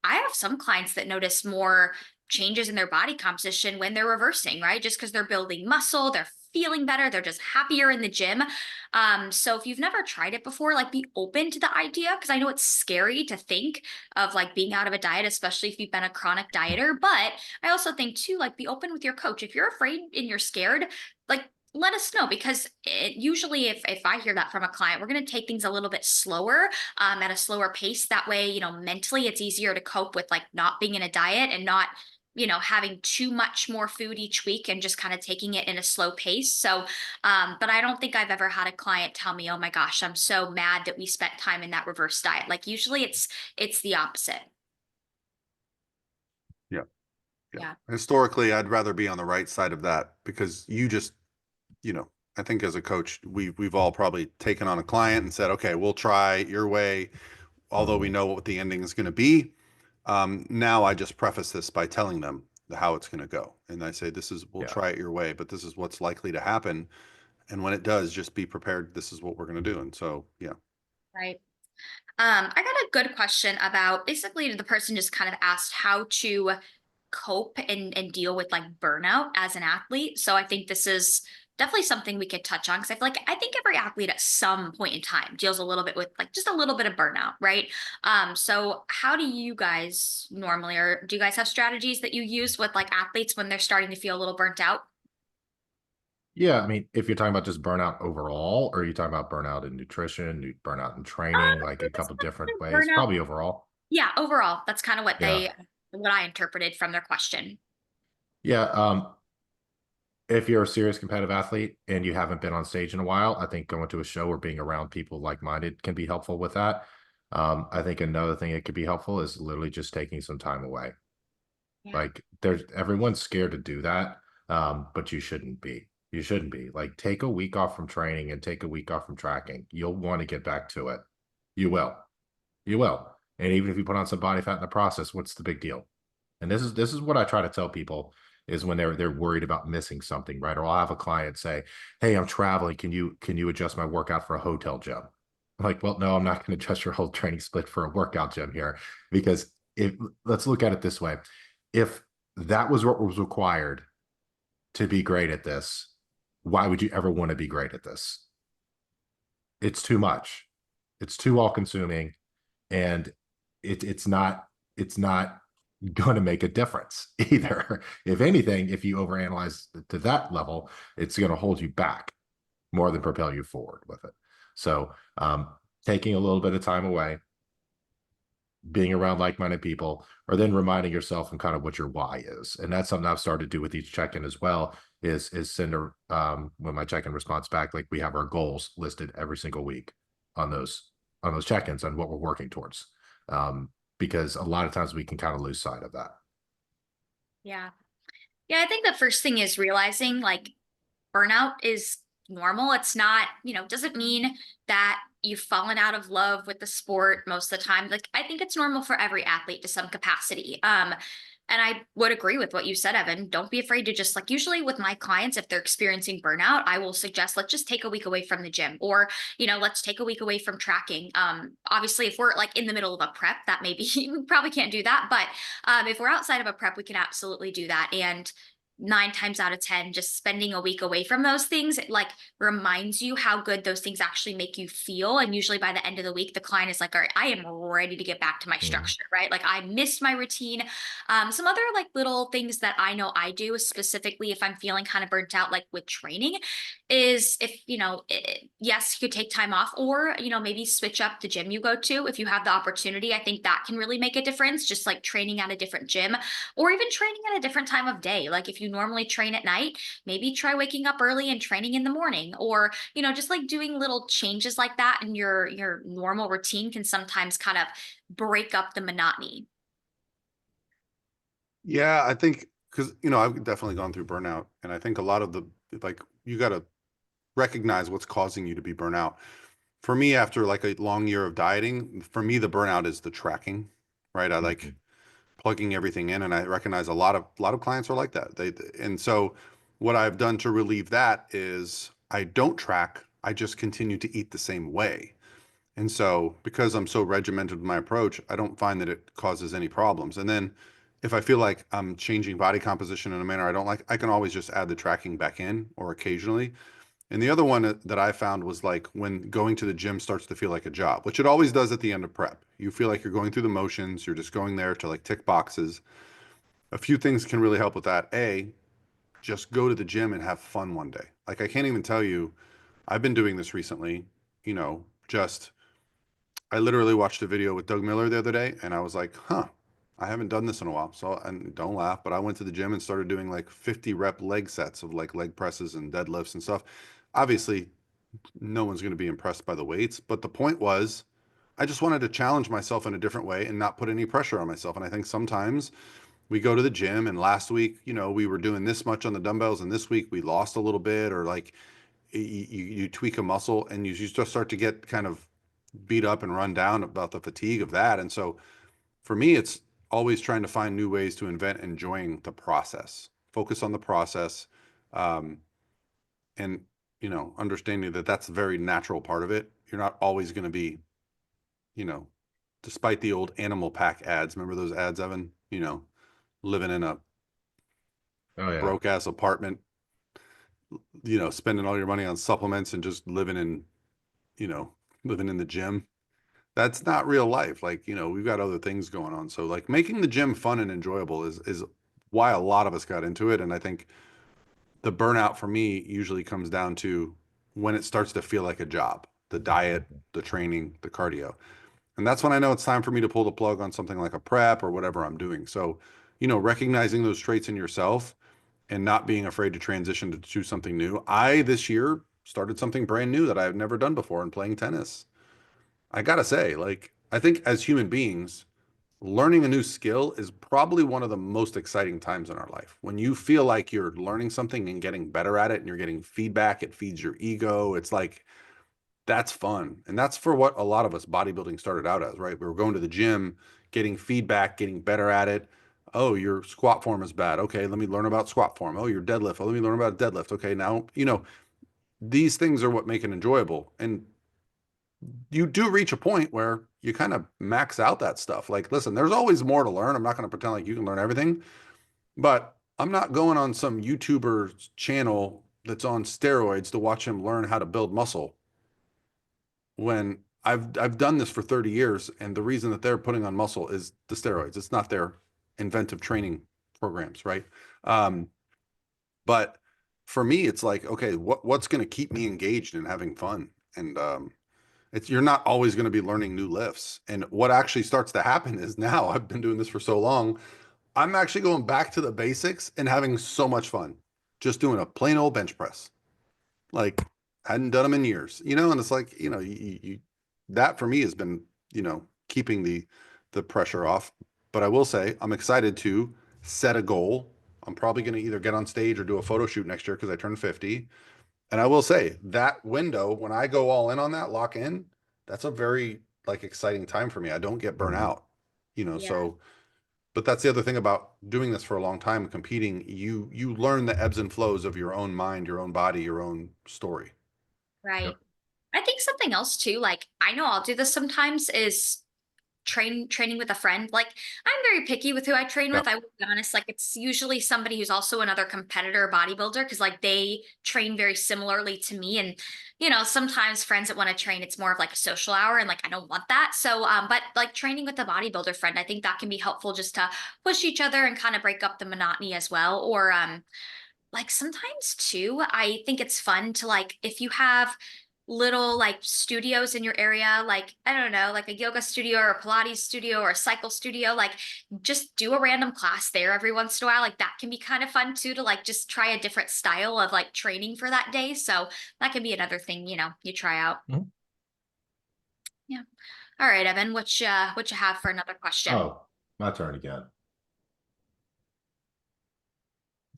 I have some clients that notice more changes in their body composition when they're reversing, right? Just because they're building muscle, they're feeling better, they're just happier in the gym. So if you've never tried it before, like be open to the idea, because I know it's scary to think of like being out of a diet, especially if you've been a chronic dieter. But I also think too, like be open with your coach. If you're afraid and you're scared, like let us know, because usually if I hear that from a client, we're going to take things a little bit slower, at a slower pace. That way, mentally it's easier to cope with like not being in a diet and not, having too much more food each week and just kind of taking it in a slow pace. So, but I don't think I've ever had a client tell me, "Oh my gosh, I'm so mad that we spent time in that reverse diet." Like usually it's the opposite. Yeah. Yeah. Yeah. Historically, I'd rather be on the right side of that, because I think as a coach, we've all probably taken on a client and said, okay, we'll try your way, although we know what the ending is going to be. Now I just preface this by telling them how it's going to go. And I say, we'll Yeah. try it your way, but this is what's likely to happen. And when it does, just be prepared. This is what we're going to do. And so, yeah. Right. I got a good question about basically the person just kind of asked how to cope and deal with like burnout as an athlete. So I think this is definitely something we could touch on because I think every athlete at some point in time deals a little bit with like just a little bit of burnout, right? So how do you guys normally, or do you guys have strategies that you use with like athletes when they're starting to feel a little burnt out? Yeah, I mean, if you're talking about just burnout overall, or are you talking about burnout in nutrition, burnout in training, like a This couple different ways? burnout. Probably overall. Yeah, overall, that's kind of Yeah. what I interpreted from their question. Yeah. If you're a serious competitive athlete and you haven't been on stage in a while, I think going to a show or being around people like-minded can be helpful with that. I think another thing that could be helpful is literally just taking some time away. Yeah. Like there's everyone's scared to do that, but you shouldn't be. You shouldn't be. Like take a week off from training and take a week off from tracking. You'll want to get back to it. You will. You will. And even if you put on some body fat in the process, what's the big deal? And this is what I try to tell people is when they're worried about missing something, right? Or I'll have a client say, "Hey, I'm traveling. Can you adjust my workout for a hotel gym?" I'm like, "Well, no, I'm not going to adjust your whole training split for a workout gym here because if let's look at it this way. If that was what was required to be great at this, why would you ever want to be great at this? It's too much. It's too all consuming and it's not going to make a difference either. If anything, if you overanalyze to that level, it's going to hold you back more than propel you forward with it. So, taking a little bit of time away, being around like-minded people, or then reminding yourself and kind of what your why is. And that's something I've started to do with each check-in as well. Is send a when my check-in response back, like we have our goals listed every single week on those check-ins on what we're working towards. Because a lot of times we can kind of lose sight of that. Yeah. Yeah, I think the first thing is realizing like burnout is normal. It's not, doesn't mean that you've fallen out of love with the sport most of the time. Like I think it's normal for every athlete to some capacity. And I would agree with what you said, Evan. Don't be afraid to just like usually with my clients, if they're experiencing burnout, I will suggest let's just take a week away from the gym or, let's take a week away from tracking. Obviously, if we're like in the middle of a prep, that maybe we probably can't do that. But if we're outside of a prep, we can absolutely do that. And 9 times out of 10, just spending a week away from those things, it like reminds you how good those things actually make you feel. And usually by the end of the week, the client is like, all right, I am ready to get back to my Mhm. structure, right? Like I missed my routine. Some other like little things that I know I do specifically if I'm feeling kind of burnt out, like with training, is if, yes, you could take time off or, maybe switch up the gym you go to if you have the opportunity. I think that can really make a difference, just like training at a different gym or even training at a different time of day. Like if you normally train at night, maybe try waking up early and training in the morning or, just like doing little changes like that in your normal routine can sometimes kind of break up the monotony. Yeah, I think because I've definitely gone through burnout, and I think a lot of the like you got to recognize what's causing you to be burnout. For me, after like a long year of dieting, for me the burnout is the tracking, right? I like Mhm. plugging everything in, and I recognize a lot of clients are like that. And so what I've done to relieve that is I don't track. I just continue to eat the same way. And so, because I'm so regimented with my approach, I don't find that it causes any problems. And then, if I feel like I'm changing body composition in a manner I don't like, I can always just add the tracking back in or occasionally. And the other one that I found was like when going to the gym starts to feel like a job, which it always does at the end of prep. You feel like you're going through the motions, you're just going there to like tick boxes. A few things can really help with that. A, just go to the gym and have fun one day. Like I can't even tell you, I've been doing this recently, just I literally watched a video with Doug Miller the other day and I was like, huh, I haven't done this in a while. So, and don't laugh, but I went to the gym and started doing like 50 rep leg sets of like leg presses and deadlifts and stuff. Obviously, no one's going to be impressed by the weights, but the point was I just wanted to challenge myself in a different way and not put any pressure on myself. And I think sometimes we go to the gym and last week, we were doing this much on the dumbbells and this week we lost a little bit or like you tweak a muscle and you just start to get kind of beat up and run down about the fatigue of that. And so for me, it's always trying to find new ways to invent enjoying the process, focus on the process, um, and understanding that that's a very natural part of it. You're not always going to be you know, despite the old animal pack ads, remember those ads, Evan? Living in a Oh yeah. broke ass apartment, spending all your money on supplements and just you know, living in the gym. That's not real life. Like, we've got other things going on. So like making the gym fun and enjoyable is why a lot of us got into it. And I think the burnout for me usually comes down to when it starts to feel like a job, the diet, the training, the cardio. And that's when I know it's time for me to pull the plug on something like a prep or whatever I'm doing. So, recognizing those traits in yourself and not being afraid to transition to do something new. I this year started something brand new that I've never done before in playing tennis. I gotta say, like, I think as human beings, learning a new skill is probably one of the most exciting times in our life. When you feel like you're learning something and getting better at it and you're getting feedback, it feeds your ego. It's like, that's fun. And that's for what a lot of us bodybuilding started out as, right? We were going to the gym, getting feedback, getting better at it. Oh, your squat form is bad. Okay, let me learn about squat form. Oh, your deadlift. Oh, let me learn about deadlift. Okay, now, these things are what make it enjoyable. And you do reach a point where you kind of max out that stuff. Like, listen, there's always more to learn. I'm not going to pretend like you can learn everything, but I'm not going on some YouTuber channel that's on steroids to watch him learn how to build muscle when I've done this for 30 years, and the reason that they're putting on muscle is the steroids. It's not their inventive training programs, right? Um, but for me, it's like, okay, what's going to keep me engaged and having fun? And you're not always going to be learning new lifts. And what actually starts to happen is now I've been doing this for so long, I'm actually going back to the basics and having so much fun, just doing a plain old bench press. Like, hadn't done them in years, and it's like, that for me has been, keeping the pressure off. But I will say I'm excited to set a goal. I'm probably going to either get on stage or do a photo shoot next year because I turned 50. And I will say that window, when I go all in on that, lock in, that's a very like exciting time for me. I don't get burnt Mhm. out, Yeah. so but that's the other thing about doing this for a long time, competing, you learn the ebbs and flows of your own mind, your own body, your own story. Right. Yep. I think something else too, like I know I'll do this sometimes, is training with a friend. Like I'm very picky with who I train with. Yep. I will be honest. Like it's usually somebody who's also another competitor bodybuilder because like they train very similarly to me. And sometimes friends that want to train, it's more of like a social hour, and like I don't want that. So but like training with a bodybuilder friend, I think that can be helpful just to push each other and kind of break up the monotony as well. Or like sometimes too, I think it's fun to like if you have little like studios in your area, like I don't know, like a yoga studio or a Pilates studio or a cycle studio, like just do a random class there every once in a while. Like that can be kind of fun too, to like just try a different style of like training for that day. So that can be another thing, you try out. Mhm. Yeah. All right, Evan, what you have for another question? Oh, my turn again.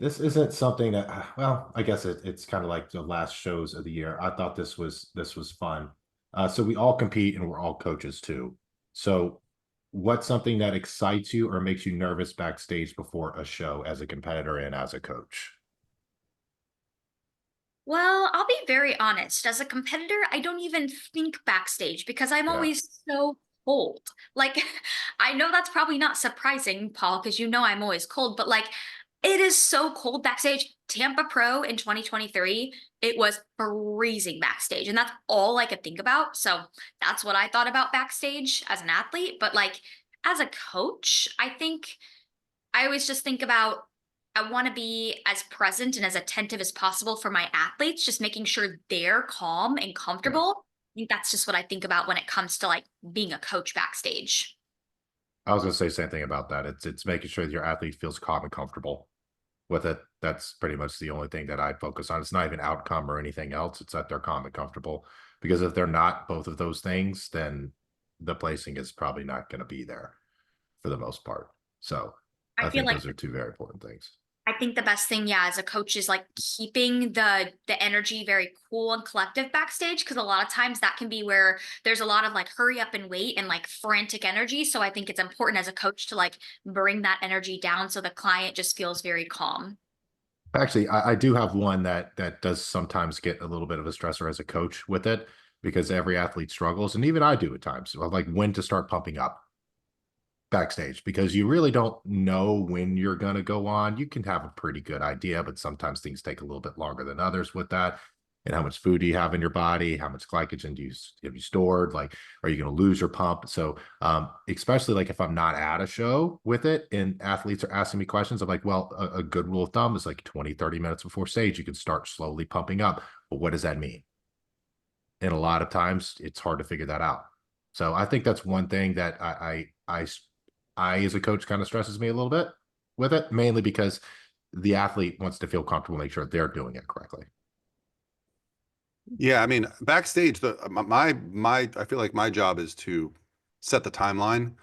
This isn't something that, well, I guess it's kind of like the last shows of the year. I thought this was fun. So we all compete and we're all coaches too. So what's something that excites you or makes you nervous backstage before a show as a competitor and as a coach? Well, I'll be very honest. As a competitor, I don't even think backstage because I'm Yeah. always so cold. Like, I know that's probably not surprising, Paul, because I'm always cold, but like, it is so cold backstage. Tampa Pro in 2023, it was freezing backstage, and that's all I could think about. So that's what I thought about backstage as an athlete. But like, as a coach, I think. I always just think about I want to be as present and as attentive as possible for my athletes, just making sure they're calm and Yeah. comfortable. I think that's just what I think about when it comes to like being a coach backstage. I was going to say the same thing about that. It's making sure that your athlete feels calm and comfortable with it. That's pretty much the only thing that I focus on. It's not even outcome or anything else. It's that they're calm and comfortable. Because if they're not both of those things, then the placing is probably not going to be there for the most part. So I I feel think like those are two very important things. I think the best thing, yeah, as a coach is like keeping the energy very cool and collective backstage because a lot of times that can be where there's a lot of like hurry up and wait and like frantic energy. So I think it's important as a coach to like bring that energy down so the client just feels very calm. Actually, I do have one that does sometimes get a little bit of a stressor as a coach with it. because every athlete struggles, and even I do at times, like when to start pumping up backstage, because you really don't know when you're going to go on. You can have a pretty good idea, but sometimes things take a little bit longer than others with that. And how much food do you have in your body? How much glycogen have you stored? Like, are you going to lose your pump? So, especially like if I'm not at a show with it and athletes are asking me questions, I'm like, well, a good rule of thumb is like 20, 30 minutes before stage, you can start slowly pumping up. But what does that mean? And a lot of times it's hard to figure that out. So I think that's one thing that I as a coach kind of stresses me a little bit with it, mainly because the athlete wants to feel comfortable, make sure they're doing it correctly. Yeah, I mean, backstage, I feel like my job is to set the timeline,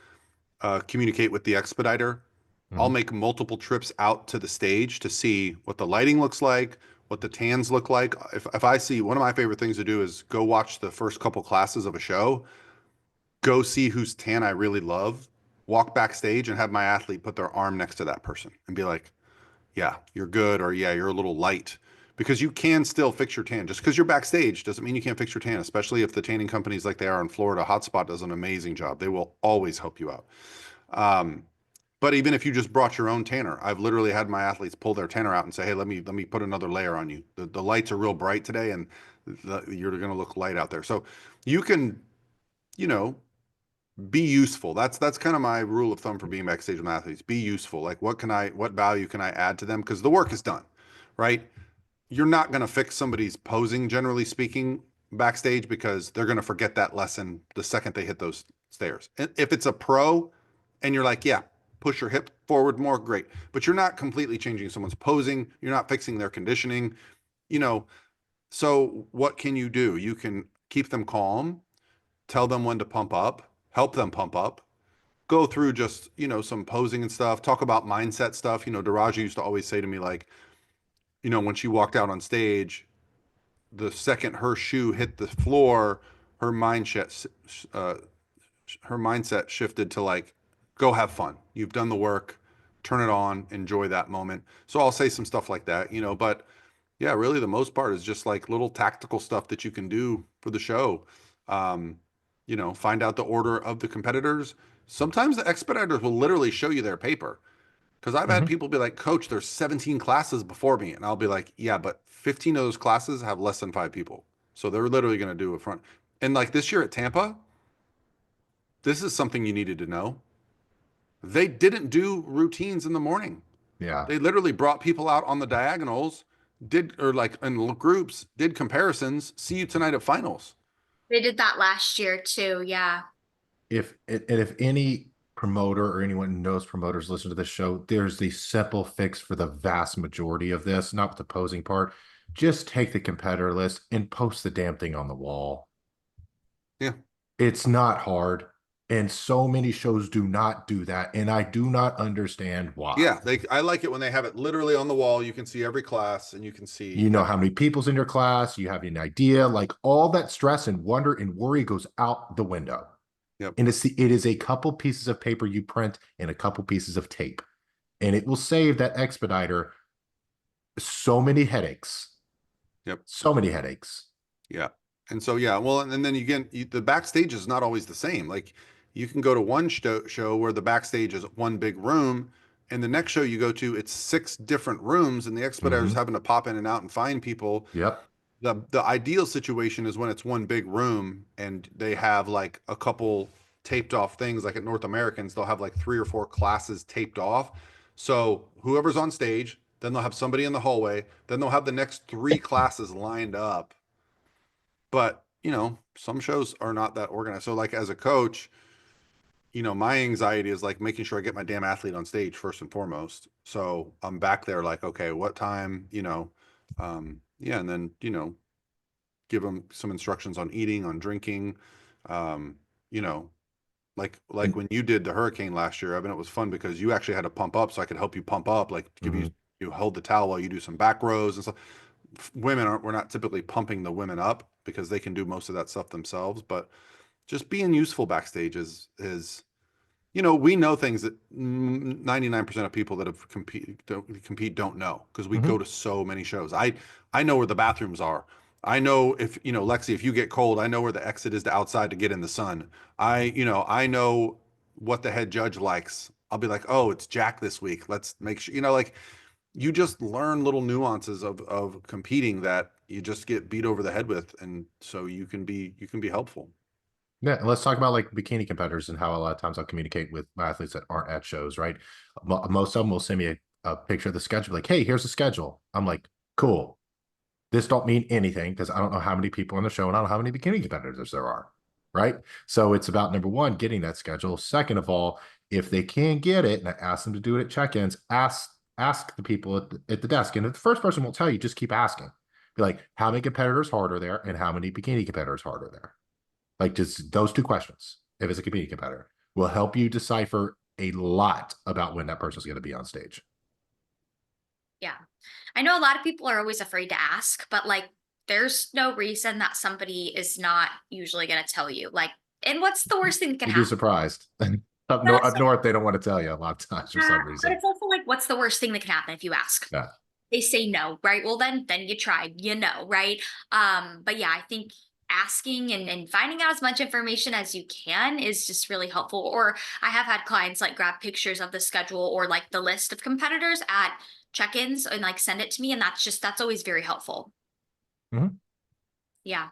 communicate with the expediter. I'll Mm-hmm. make multiple trips out to the stage to see what the lighting looks like, what the tans look like. If I see, one of my favorite things to do is go watch the first couple classes of a show, go see whose tan I really love, walk backstage and have my athlete put their arm next to that person and be like, yeah, you're good, or yeah, you're a little light. Because you can still fix your tan. Just because you're backstage doesn't mean you can't fix your tan, especially if the tanning companies like they are in Florida. Hotspot does an amazing job. They will always help you out. Um, but even if you just brought your own tanner, I've literally had my athletes pull their tanner out and say, "Hey, let me put another layer on you. The lights are real bright today, and you're going to look light out there." So you can, you know, be useful. That's kind of my rule of thumb for being backstage with athletes. Be useful. Like what value can I add to them? Because the work is done, right? You're not going to fix somebody's posing, generally speaking, backstage, because they're going to forget that lesson the second they hit those stairs. And if it's a pro and you're like, yeah, push your hip forward more, great. But you're not completely changing someone's posing. You're not fixing their conditioning, you know. So what can you do? You can keep them calm, tell them when to pump up, help them pump up, go through just, some posing and stuff, talk about mindset stuff. Daraja used to always say to me, like, when she walked out on stage, the second her shoe hit the floor, her mindset, uh, her mindset shifted to like, go have fun. You've done the work, turn it on, enjoy that moment. So I'll say some stuff like that, but yeah, really the most part is just like little tactical stuff that you can do for the show. Um, find out the order of the competitors. Sometimes the expediters will literally show you their paper. Because I've had Mm-hmm. people be like, Coach, there's 17 classes before me. And I'll be like, yeah, but 15 of those classes have less than 5 people. So they're literally going to do a front. And like this year at Tampa, this is something you needed to know. They didn't do routines in the morning. Yeah. They literally brought people out on the diagonals, or like in groups, did comparisons. See you tonight at finals. They did that last year too. Yeah. If any promoter or anyone who knows promoters listen to this show, there's the simple fix for the vast majority of this, not the posing part. Just take the competitor list and post the damn thing on the wall. Yeah. It's not hard. And so many shows do not do that. And I do not understand why. Yeah. I like it when they have it literally on the wall. You can see every class and you can see, You know yeah. how many people's in your class, you have an idea, like all that stress and wonder and worry goes out the window. Yep. And it is a couple pieces of paper you print and a couple pieces of tape. And it will save that expediter so many headaches. Yep. So many headaches. Yeah. And so, yeah, well, and then the backstage is not always the same. Like you can go to one show where the backstage is one big room, and the next show you go to, it's 6 different rooms, and the expediter's Mm-hmm. having to pop in and out and find people. Yep. The ideal situation is when it's one big room and they have like a couple taped off things. Like at North Americans, they'll have like 3 or 4 classes taped off. So whoever's on stage, then they'll have somebody in the hallway, then they'll have the next 3 classes lined up. But, some shows are not that organized. So like as a coach, my anxiety is like making sure I get my damn athlete on stage first and foremost. So I'm back there like, okay, what time, yeah, and then, give them some instructions on eating, on drinking. Um, you know, like And, when you did the hurricane last year, Evan, it was fun because you actually had to pump up, so I could help you pump up, like give mm-hmm. you hold the towel while you do some back rows and stuff. Women aren't we're not typically pumping the women up because they can do most of that stuff themselves, but just being useful backstage is we know things that 99% of people that have compete don't know because we go Mm-hmm. to so many shows. I know where the bathrooms are. I know if, Lexi, if you get cold, I know where the exit is to outside to get in the sun. I know what the head judge likes. I'll be like, oh, it's Jack this week. Let's make sure, like you just learn little nuances of competing that you just get beat over the head with. And so you can be helpful. Yeah, and let's talk about like bikini competitors and how a lot of times I'll communicate with my athletes that aren't at shows, right? Most of them will send me a picture of the schedule, like, hey, here's the schedule. I'm like, cool. This don't mean anything because I don't know how many people on the show and I don't know how many bikini competitors there are, right? So it's about number one, getting that schedule. Second of all, if they can't get it, and I ask them to do it at check-ins, ask the people at the desk. And if the first person won't tell you, just keep asking. Be like, how many competitors hard are there and how many bikini competitors hard are there? Like just those two questions, if it's a competing competitor, will help you decipher a lot about when that person's going to be on stage. Yeah. I know a lot of people are always afraid to ask, but like there's no reason that somebody is not usually going to tell you. Like, and what's the worst thing that can You'd be happen? surprised. Up That's north, they don't want to tell you a lot of times for some but reason. it's also like, what's the worst thing that can happen if you ask? Yeah. They say no, right? Well, then you tried, right? But yeah, I think asking and finding out as much information as you can is just really helpful. Or I have had clients like grab pictures of the schedule or like the list of competitors at check-ins and like send it to me. And that's always very helpful. Mhm. Yeah.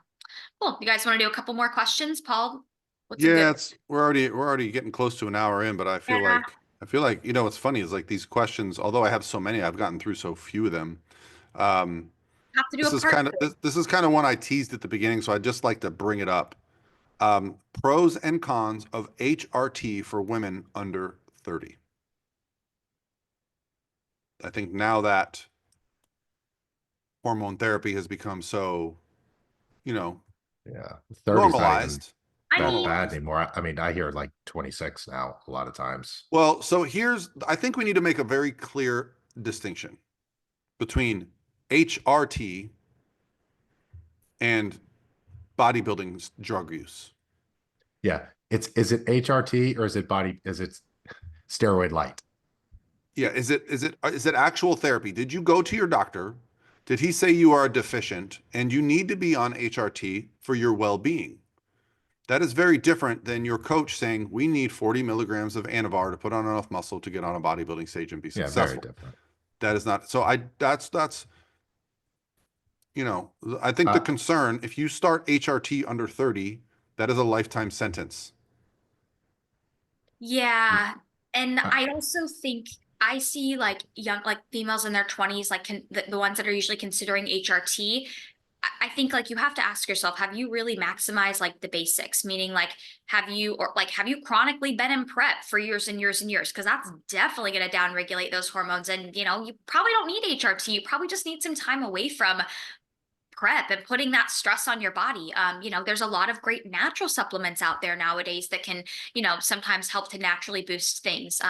Cool. You guys want to do a couple more questions? Paul, what's a Yeah, good? we're already getting close to an hour in, but Yeah. I feel like, what's funny is like these questions, although I have so many, I've gotten through so few of them. Um, Have to do this a is part kind of two. this is kind of one I teased at the beginning, so I'd just like to bring it up. Pros and cons of HRT for women under 30. I think now that hormone therapy has become so, you know, Yeah. 30 is not even normalized, I that mean, bad normalized. anymore. I mean, I hear like 26 now a lot of times. Well, so I think we need to make a very clear distinction between HRT and bodybuilding drug use. Yeah. Is it HRT or is it steroid light? Yeah, is it actual therapy? Did you go to your doctor? Did he say you are deficient and you need to be on HRT for your well-being? That is very different than your coach saying we need 40 milligrams of Anavar to put on enough muscle to get on a bodybuilding stage and be Yeah, very successful. different. That is not so I that's I think the Uh, concern if you start HRT under 30, that is a lifetime sentence. yeah. And uh, I also think I see like young, like females in their 20s, like the ones that are usually considering HRT. I think like you have to ask yourself, have you really maximized like the basics? Meaning like, have you chronically been in prep for years and years and years? Because that's definitely going to downregulate those hormones. And you probably don't need HRT. You probably just need some time away from prep and putting that stress on your body. There's a lot of great natural supplements out there nowadays that can, sometimes help to naturally boost things,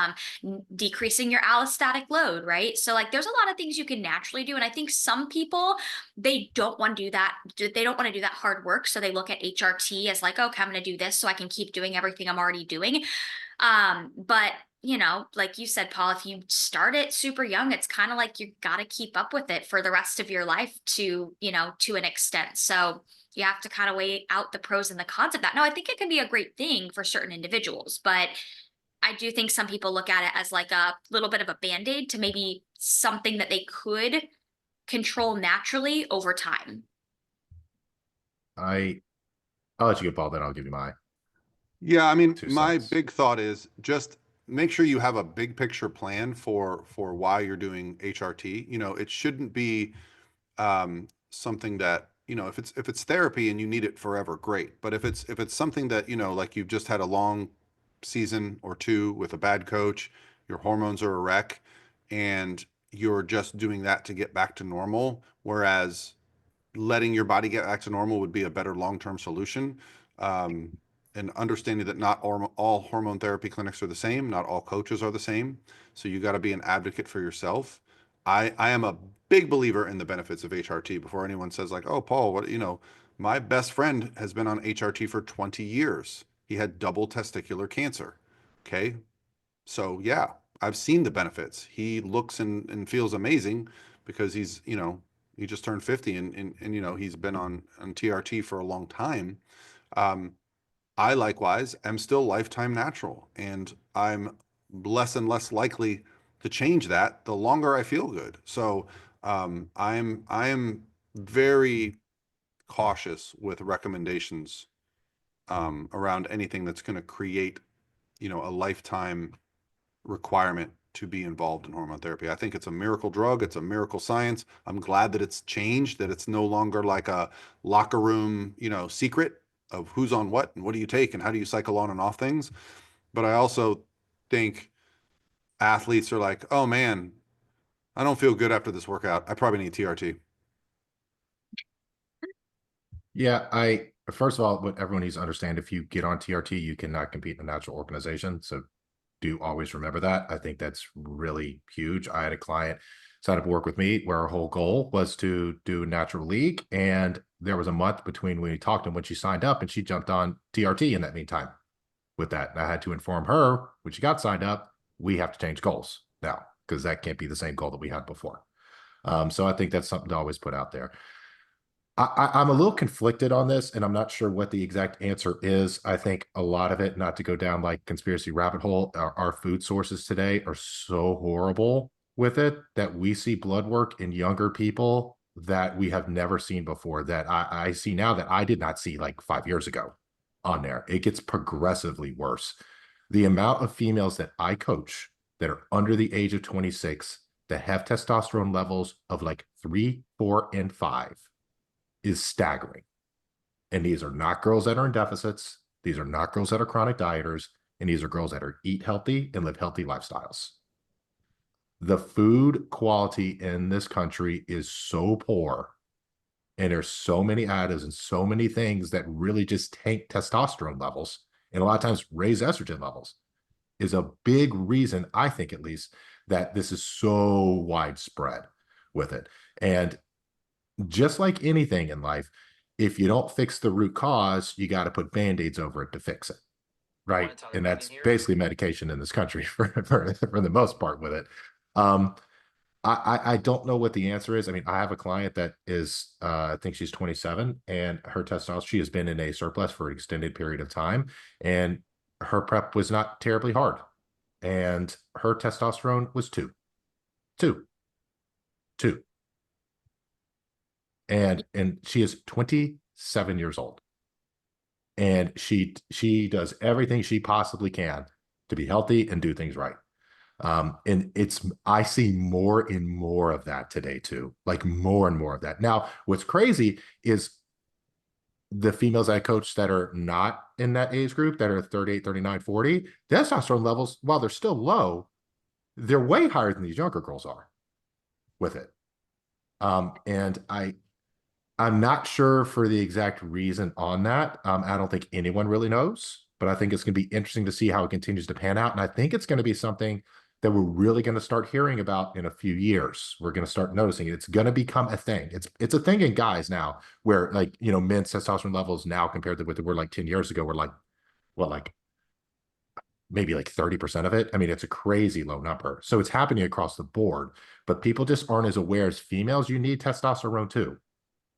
decreasing your allostatic load, right? So like there's a lot of things you can naturally do. And I think some people, they don't want to do that. They don't want to do that hard work. So they look at HRT as like, okay, I'm going to do this so I can keep doing everything I'm already doing. But like you said, Paul, if you start it super young, it's kind of like you got to keep up with it for the rest of your life to an extent. So you have to kind of weigh out the pros and the cons of that. No, I think it can be a great thing for certain individuals, but I do think some people look at it as like a little bit of a band-aid to maybe something that they could control naturally over time. I I'll let you go, Paul, then I'll give you my Yeah, I mean, two my cents. big thought is just make sure you have a big picture plan for why you're doing HRT. It shouldn't be something that, if it's therapy and you need it forever, great. But if it's something that, like you've just had a long season or two with a bad coach, your hormones are a wreck, and you're just doing that to get back to normal, whereas letting your body get back to normal would be a better long-term solution. Um, and understanding that not all hormone therapy clinics are the same, not all coaches are the same. So you got to be an advocate for yourself. I am a big believer in the benefits of HRT before anyone says like, oh, Paul, my best friend has been on HRT for 20 years. He had double testicular cancer. Okay. So yeah, I've seen the benefits. He looks and feels amazing because He just turned 50 and you know, he's been on TRT for a long time. Um, I likewise am still lifetime natural, and I'm less and less likely to change that the longer I feel good. So I'm very cautious with recommendations around anything that's going to create, you know, a lifetime requirement to be involved in hormone therapy. I think it's a miracle drug. It's a miracle science. I'm glad that it's changed, that it's no longer like a locker room, you know, secret of who's on what and what do you take and how do you cycle on and off things. But I also think athletes are like, oh man, I don't feel good after this workout. I probably need TRT. Yeah, I first of all, what everyone needs to understand, if you get on TRT, you cannot compete in a natural organization. So do always remember that. I think that's really huge. I had a client sign up to work with me where our whole goal was to do natural league. And there was a month between when we talked and when she signed up, and she jumped on TRT in that meantime with that. And I had to inform her when she got signed up, we have to change goals now because that can't be the same goal that we had before. So I think that's something to always put out there. I'm a little conflicted on this, and I'm not sure what the exact answer is. I think a lot of it, not to go down like conspiracy rabbit hole, our food sources today are so horrible with it that we see blood work in younger people that we have never seen before, that I see now that I did not see like 5 years ago on there. It gets progressively worse. The amount of females that I coach that are under the age of 26 that have testosterone levels of like 3, 4, and 5 is staggering. And these are not girls that are in deficits. These are not girls that are chronic dieters. And these are girls that are eat healthy and live healthy lifestyles. The food quality in this country is so poor. And there's so many additives and so many things that really just tank testosterone levels and a lot of times raise estrogen levels is a big reason, I think at least, that this is so widespread with it. And just like anything in life, if you don't fix the root cause, you got to put band-aids over it to fix it. Right. And that's basically medication in this country for the most part with it. I don't know what the answer is. I mean, I have a client that is, I think she's 27 and her testosterone, she has been in a surplus for an extended period of time. And her prep was not terribly hard. And her testosterone was two, two. And she is 27 years old. And she does everything she possibly can to be healthy and do things right. And I see more and more of that today too, like more and more of that. Now, what's crazy is the females I coach that are not in that age group, that are 38, 39, 40, testosterone levels, while they're still low, they're way higher than these younger girls are with it. And I'm not sure for the exact reason on that. I don't think anyone really knows, but I think it's going to be interesting to see how it continues to pan out. And I think it's going to be something that we're really going to start hearing about in a few years. We're going to start noticing it. It's going to become a thing. It's a thing in guys now where, like, you know, men's testosterone levels now compared to what they were like 10 years ago, we're like, what, like maybe like 30% of it. I mean, it's a crazy low number. So it's happening across the board, but people just aren't as aware. As females, you need testosterone too.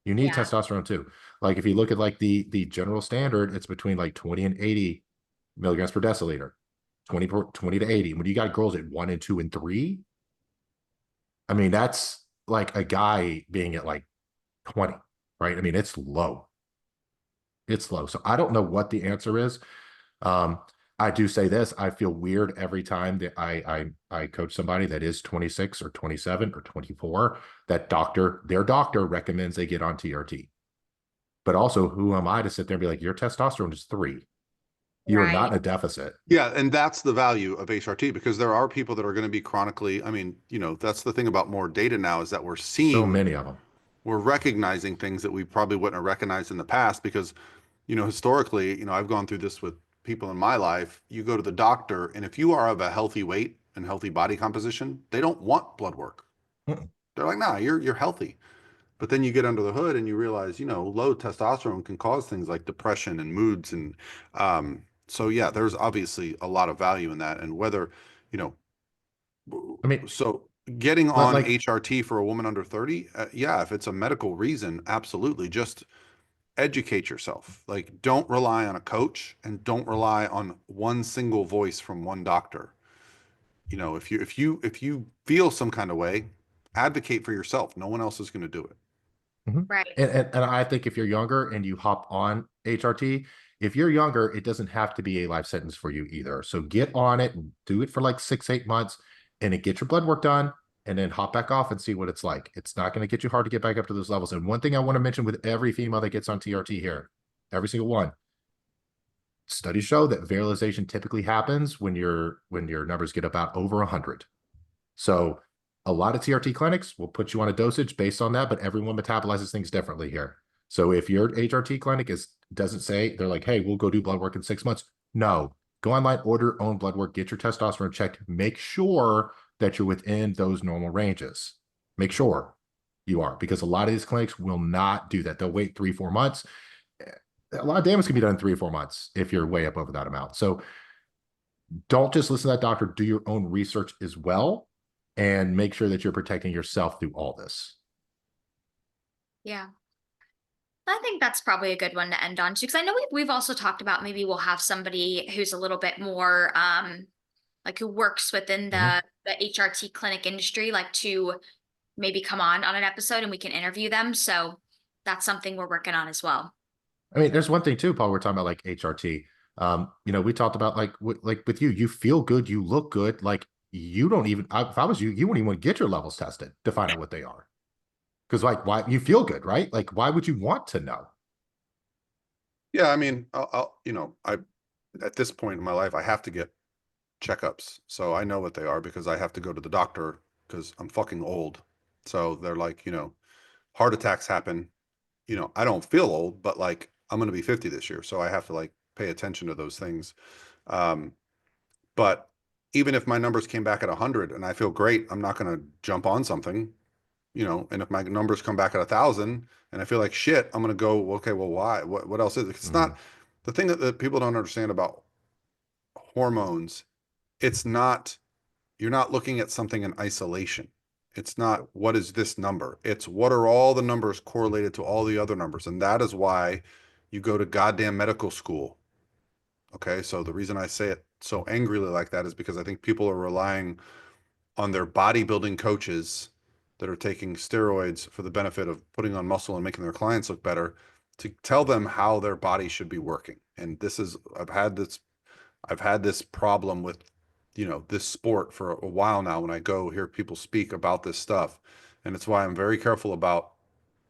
You need Yeah. testosterone too. Like if you look at like the general standard, it's between like 20 and 80 milligrams per deciliter, 20 to 80. When you got girls at 1 and 2 and 3, I mean, that's like a guy being at like 20, right? I mean, it's low. It's low. So I don't know what the answer is. Um, I do say this, I feel weird every time that I coach somebody that is 26 or 27 or 24, that their doctor recommends they get on TRT. But also, who am I to sit there and be like, your testosterone is 3. You're not Right. in a deficit. Yeah, and that's the value of HRT because there are people that are going to be chronically, I mean, you know, that's the thing about more data now is that we're So seeing, many of them. we're recognizing things that we probably wouldn't have recognized in the past because, you know, historically, you know, I've gone through this with people in my life. You go to the doctor, and if you are of a healthy weight and healthy body composition, they don't want blood work. Mm-mm. They're like, nah, you're healthy. But then you get under the hood and you realize, you know, low testosterone can cause things like depression and moods. And so, yeah, there's obviously a lot of value in that. And whether, you know, I mean, so getting But on like, HRT for a woman under 30, yeah, if it's a medical reason, absolutely. Just educate yourself. Like, don't rely on a coach and don't rely on one single voice from one doctor. You know, if you feel some kind of way, advocate for yourself. No one else is going to do it. mhm. Right. And I think if you're younger and you hop on HRT, if you're younger, it doesn't have to be a life sentence for you either. So get on it and do it for like 6, 8 months and then get your blood work done and then hop back off and see what it's like. It's not going to get you hard to get back up to those levels. And one thing I want to mention with every female that gets on TRT here, every single one, studies show that virilization typically happens when your numbers get about over 100. So a lot of TRT clinics will put you on a dosage based on that, but everyone metabolizes things differently here. So if your HRT clinic doesn't say, they're like, hey, we'll go do blood work in 6 months. No, go online, order own blood work, get your testosterone checked, make sure that you're within those normal ranges. Make sure you are, because a lot of these clinics will not do that. They'll wait 3, 4 months. A lot of damage can be done in 3 or 4 months if you're way up over that amount. So don't just listen to that doctor, do your own research as well and make sure that you're protecting yourself through all this. Yeah. I think that's probably a good one to end on too, because I know we've also talked about maybe we'll have somebody who's a little bit more like who works within the HRT clinic industry, like to maybe come on an episode and we can interview them. So that's something we're working on as well. I mean, there's one thing too, Paul, we're talking about like HRT. We talked about like with you, you feel good, you look good. Like you don't even, if I was you, you wouldn't even want to get your levels tested to find out what they are. Because like, why you feel good, right? Like, why would you want to know? Yeah, I mean, I at this point in my life, I have to get checkups, so I know what they are because I have to go to the doctor because I'm fucking old. So they're like, heart attacks happen. I don't feel old, but like I'm going to be 50 this year, so I have to like pay attention to those things. Um, but even if my numbers came back at 100 and I feel great, I'm not going to jump on something, and if my numbers come back at 1,000 and I feel like shit, I'm going to go, okay, well, why? What else is it? It's Mm, not the thing that people don't understand about hormones. It's not, you're not looking at something in isolation. It's not what is this number? It's what are all the numbers correlated to all the other numbers. And that is why you go to goddamn medical school. Okay. So the reason I say it so angrily like that is because I think people are relying on their bodybuilding coaches that are taking steroids for the benefit of putting on muscle and making their clients look better to tell them how their body should be working. And I've had this problem with, this sport for a while now when I go hear people speak about this stuff. And it's why I'm very careful about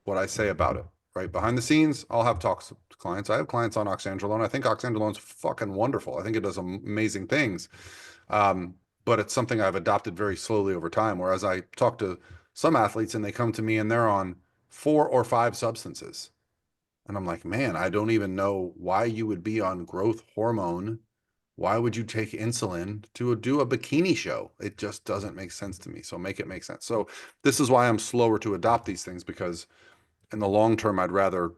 what I say about it. Right behind the scenes, I'll have talks to clients. I have clients on oxandrolone. I think oxandrolone's fucking wonderful. I think it does amazing things. Um, but it's something I've adopted very slowly over time. Whereas I talk to some athletes and they come to me and they're on 4 or 5 substances. And I'm like, man, I don't even know why you would be on growth hormone. Why would you take insulin to do a bikini show? It just doesn't make sense to me. So make it make sense. So this is why I'm slower to adopt these things, because in the long term, I'd rather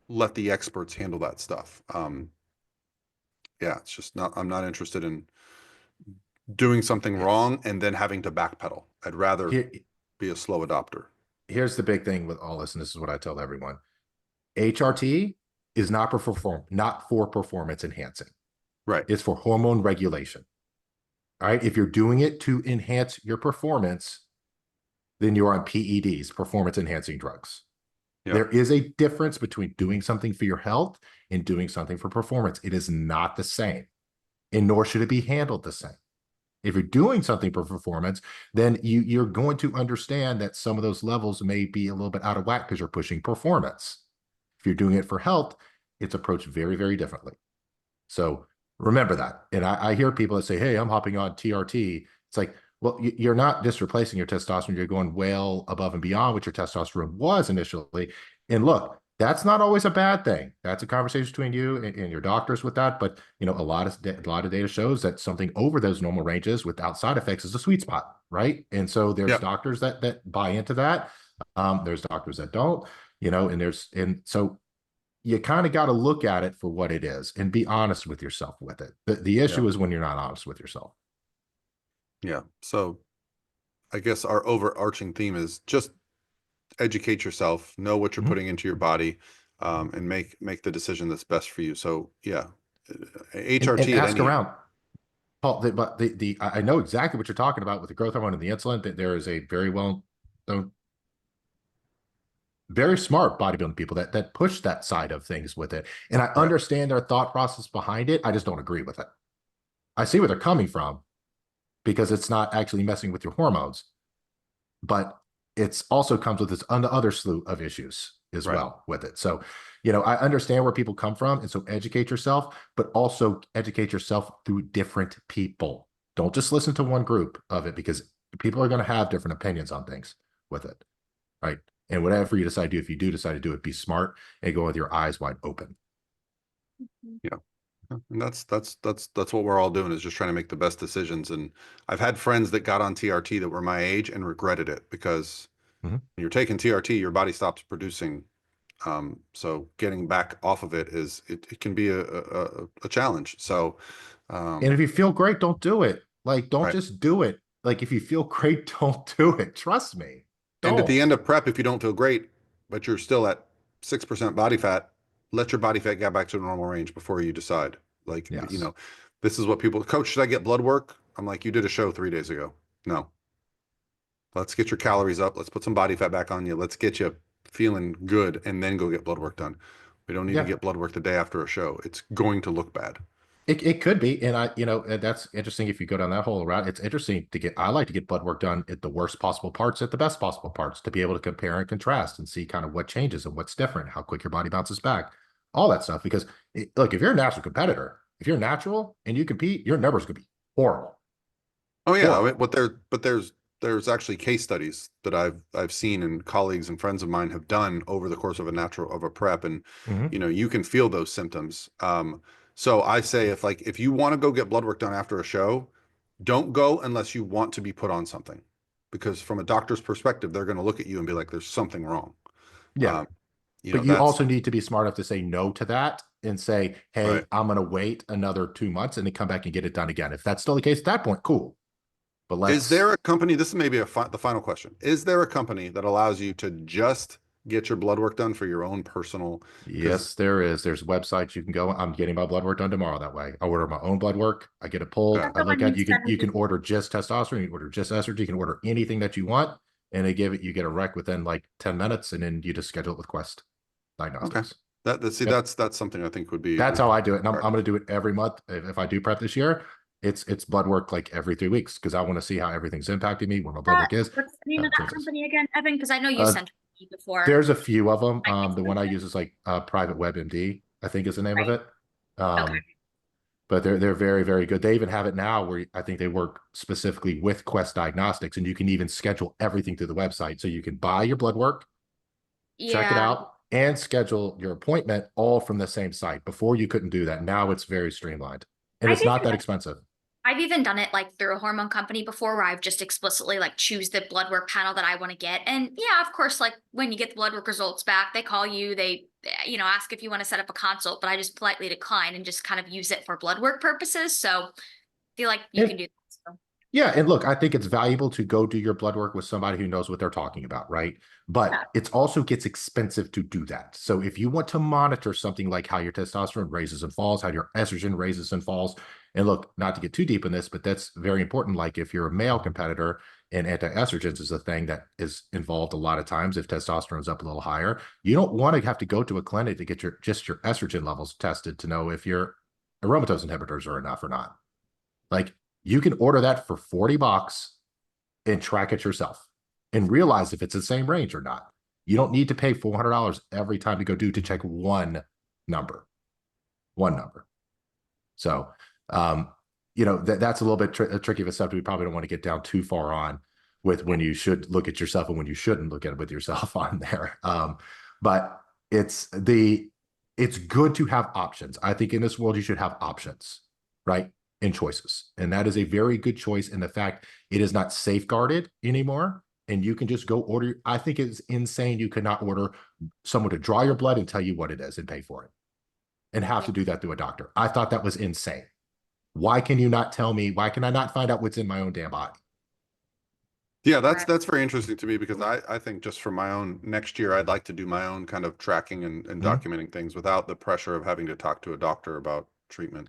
let the experts handle that stuff. Yeah, it's just not, I'm not interested in doing something yeah. wrong and then having to backpedal. I'd rather Here, be a slow adopter. here's the big thing with all this, and this is what I tell everyone. HRT is not for performance enhancing. Right. It's for hormone regulation. All right. If you're doing it to enhance your performance, then you're on PEDs, performance enhancing drugs. Yeah. There is a difference between doing something for your health and doing something for performance. It is not the same, and nor should it be handled the same. If you're doing something for performance, then you're going to understand that some of those levels may be a little bit out of whack because you're pushing performance. If you're doing it for health, it's approached very, very differently. So remember that. And I hear people that say, hey, I'm hopping on TRT. It's like, well, you're not just replacing your testosterone. You're going well above and beyond what your testosterone was initially. And look, that's not always a bad thing. That's a conversation between you and your doctors with that. But a lot of data shows that something over those normal ranges without side effects is a sweet spot, right? And so there's Yeah. doctors that buy into that. There's doctors that don't, and so you kind of got to look at it for what it is and be honest with yourself with it. The Yeah. issue is when you're not honest with yourself. Yeah. So I guess our overarching theme is just educate yourself, know what you're Mhm. putting into your body, and make the decision that's best for you. So yeah, And HRT at ask any around, Paul. But I know exactly what you're talking about with the growth hormone and the insulin. That there is a very well known, very smart bodybuilding people that push that side of things with it. And I right. understand their thought process behind it. I just don't agree with it. I see where they're coming from because it's not actually messing with your hormones, but it's also comes with its other slew of issues as Right. well with it. So, I understand where people come from. And so educate yourself, but also educate yourself through different people. Don't just listen to one group of it because people are going to have different opinions on things with it. Right. And whatever you decide to do, if you do decide to do it, be smart and go with your eyes wide open. Yeah. And that's what we're all doing, is just trying to make the best decisions. And I've had friends that got on TRT that were my age and regretted it, because Mhm. when you're taking TRT, your body stops producing. So getting back off of it it can be a challenge. So, And um, if you feel great, don't do it. Like, don't right. just do it. Like, if you feel great, don't do it. Trust me. And at the Don't. end of prep, if you don't feel great, but you're still at 6% body fat, let your body fat get back to the normal range before you decide. Like, Yes. this is what people, coach, should I get blood work? I'm like, you did a show 3 days ago. No, let's get your calories up. Let's put some body fat back on you. Let's get you feeling good and then go get blood work done. We don't need to Yeah. get blood work the day after a show. It's going to look bad. It could be. And and that's interesting if you go down that whole route. It's interesting I like to get blood work done at the worst possible parts, at the best possible parts, to be able to compare and contrast and see kind of what changes and what's different, how quick your body bounces back, all that stuff. Because look, if you're a natural competitor, if you're natural and you compete, your numbers could be horrible. Oh yeah, I mean, Horrible. but there's actually case studies that I've seen, and colleagues and friends of mine have done over the course of a prep, and Mhm. you can feel those symptoms. So I say, if you want to go get blood work done after a show, don't go unless you want to be put on something, because from a doctor's perspective, they're going to look at you and be like, "There's something wrong." Yeah. Um, But you that's also need to be smart enough to say no to that and say, right. hey, I'm going to wait another 2 months and then come back and get it done again. If that's still the case at that point, cool. But Is let's, there a company? This is maybe the final question. Is there a company that allows you to just get your blood work done for your own personal? Because yes, there is. There's websites you can go. I'm getting my blood work done tomorrow that way. I order my own blood work. I get it pulled. That's I the look one at you you sent can me. order just testosterone, you can order just estrogen, you can order anything that you want, and you get a rec within like 10 minutes, and then you just schedule it with Quest okay, Diagnostics. see, Yep. that's something I think would be That's how I do it. And I'm right. going to do it every month. If I do prep this year, it's blood work like every 3 weeks because I want to see how everything's impacting me, where my blood work is, What's the name how of it that changes. company again, Evan? Because I know you Uh, sent me before. there's a few of them. I missed The one I something. use is like Private WebMD, I think is the name of Right. it. Okay. Um, but they're very, very good. They even have it now where I think they work specifically with Quest Diagnostics, and you can even schedule everything through the website. So you can buy your blood work, check it Yeah. out, and schedule your appointment all from the same site. Before you couldn't do that. Now it's very streamlined, and I've it's not even that expensive. I've even done it like through a hormone company before where I've just explicitly like choose the blood work panel that I want to get. And yeah, of course, like when you get the blood work results back, they call you, they, ask if you want to set up a consult, but I just politely decline and just kind of use it for blood work purposes. So I feel like you can And do that. So, yeah, and look, I think it's valuable to go do your blood work with somebody who knows what they're talking about, right? yeah. But it also gets expensive to do that. So if you want to monitor something like how your testosterone raises and falls, how your estrogen raises and falls, and look, not to get too deep in this, but that's very important. Like if you're a male competitor and anti-estrogens is a thing that is involved a lot of times if testosterone's up a little higher, you don't want to have to go to a clinic to get your estrogen levels tested to know if your aromatase inhibitors are enough or not. Like you can order that for $40 and track it yourself and realize if it's the same range or not. You don't need to pay $400 every time you go to check number, one number. So, that's a little bit tricky of a subject. We probably don't want to get down too far on with when you should look at yourself and when you shouldn't look at it with yourself on there. But it's it's good to have options. I think in this world, you should have options, right? And choices. And that is a very good choice in the fact it is not safeguarded anymore. And you can just go order. I think it's insane. You cannot order someone to draw your blood and tell you what it is and pay for it and have Yeah. to do that through a doctor. I thought that was insane. Why can you not tell me? Why can I not find out what's in my own damn body? Yeah, Right. that's very interesting to me because I think just for my own next year, I'd like to do my own kind of tracking and Mhm. documenting things without the pressure of having to talk to a doctor about treatment.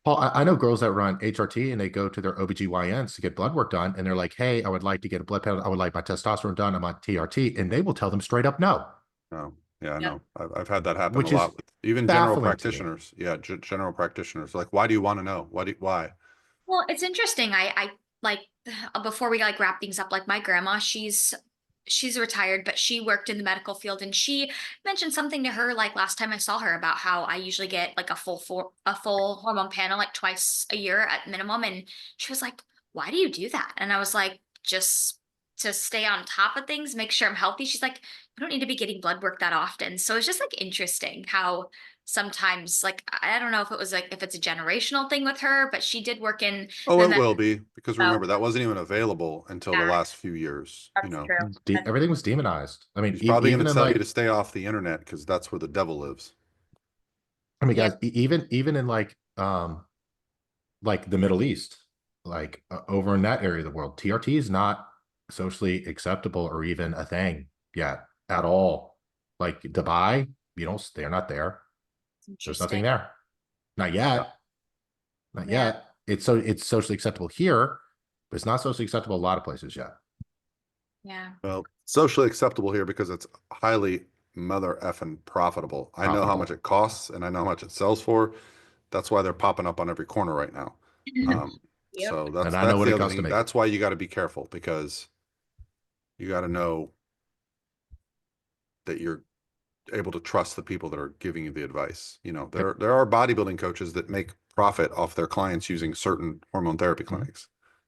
Paul, I know girls that run HRT and they go to their OBGYNs to get blood work done. And they're like, hey, I would like to get a blood panel. I would like my testosterone done. I'm on TRT. And they will tell them straight up no, Oh, yeah, I Yep. know. I've had that happen a which is lot with even general baffling to me. practitioners. Yeah, general practitioners. Like, why do you want to know? Why? Well, it's interesting. I like before we like wrap things up, like my grandma, she's retired, but she worked in the medical field and she mentioned something to her like last time I saw her about how I usually get like a full hormone panel like twice a year at minimum. And she was like, why do you do that? And I was like, just to stay on top of things, make sure I'm healthy. She's like, you don't need to be getting blood work that often. So it's just like interesting how sometimes like I don't know if it was like if it's a generational thing with her, but she did work in Oh, the it will be because so remember that wasn't even available until the yeah, last few years. You that's know, true. That's, Everything was demonized. I mean, she's probably going even to in tell you like, to stay off the internet because that's where the devil lives. I mean, yeah. guys, even in like the Middle East, like over in that area of the world, TRT is not socially acceptable or even a thing yet at all. Like Dubai, they're not there. It's There's interesting. nothing there. Not Yeah. yet. Not Yeah. yet. It's socially acceptable here, but it's not socially acceptable a lot of places yet. Yeah. Well, socially acceptable here because it's highly mother effing profitable. I know how much Profitable. it costs and I know how much it sells for. That's why they're popping up on every corner right now. Yep. So And I know that's what the it other costs to thing. make it. That's why you got to be careful because you got to know that you're able to trust the people that are giving you the advice. You know, Yep. there are bodybuilding coaches that make profit off their clients using certain hormone therapy Mhm. clinics.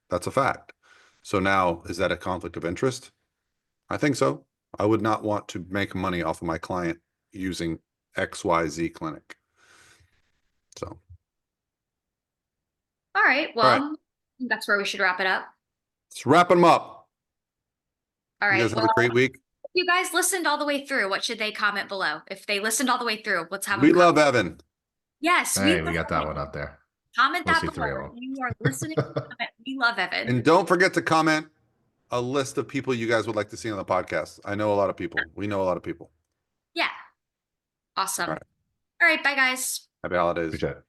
That's a fact. So now, is that a conflict of interest? I think so. I would not want to make money off of my client using XYZ clinic. So, All right. all right, Well, I think that's where we should wrap it up. let's wrap them up. All You right. guys have Well, a great week. if you guys listened all the way through, what should they comment below? If they listened all the way through, let's have them We comment. love Evan. Yes, we Hey, love we got that Evan. one up there. Comment that Mostly below. three of If you are listening, them. comment. We love Evan. And don't forget to comment a list of people you guys would like to see on the podcast. I know a lot of people. We know a lot of people. Yeah. All Awesome. right. All right. Bye, guys. Happy holidays. Appreciate it.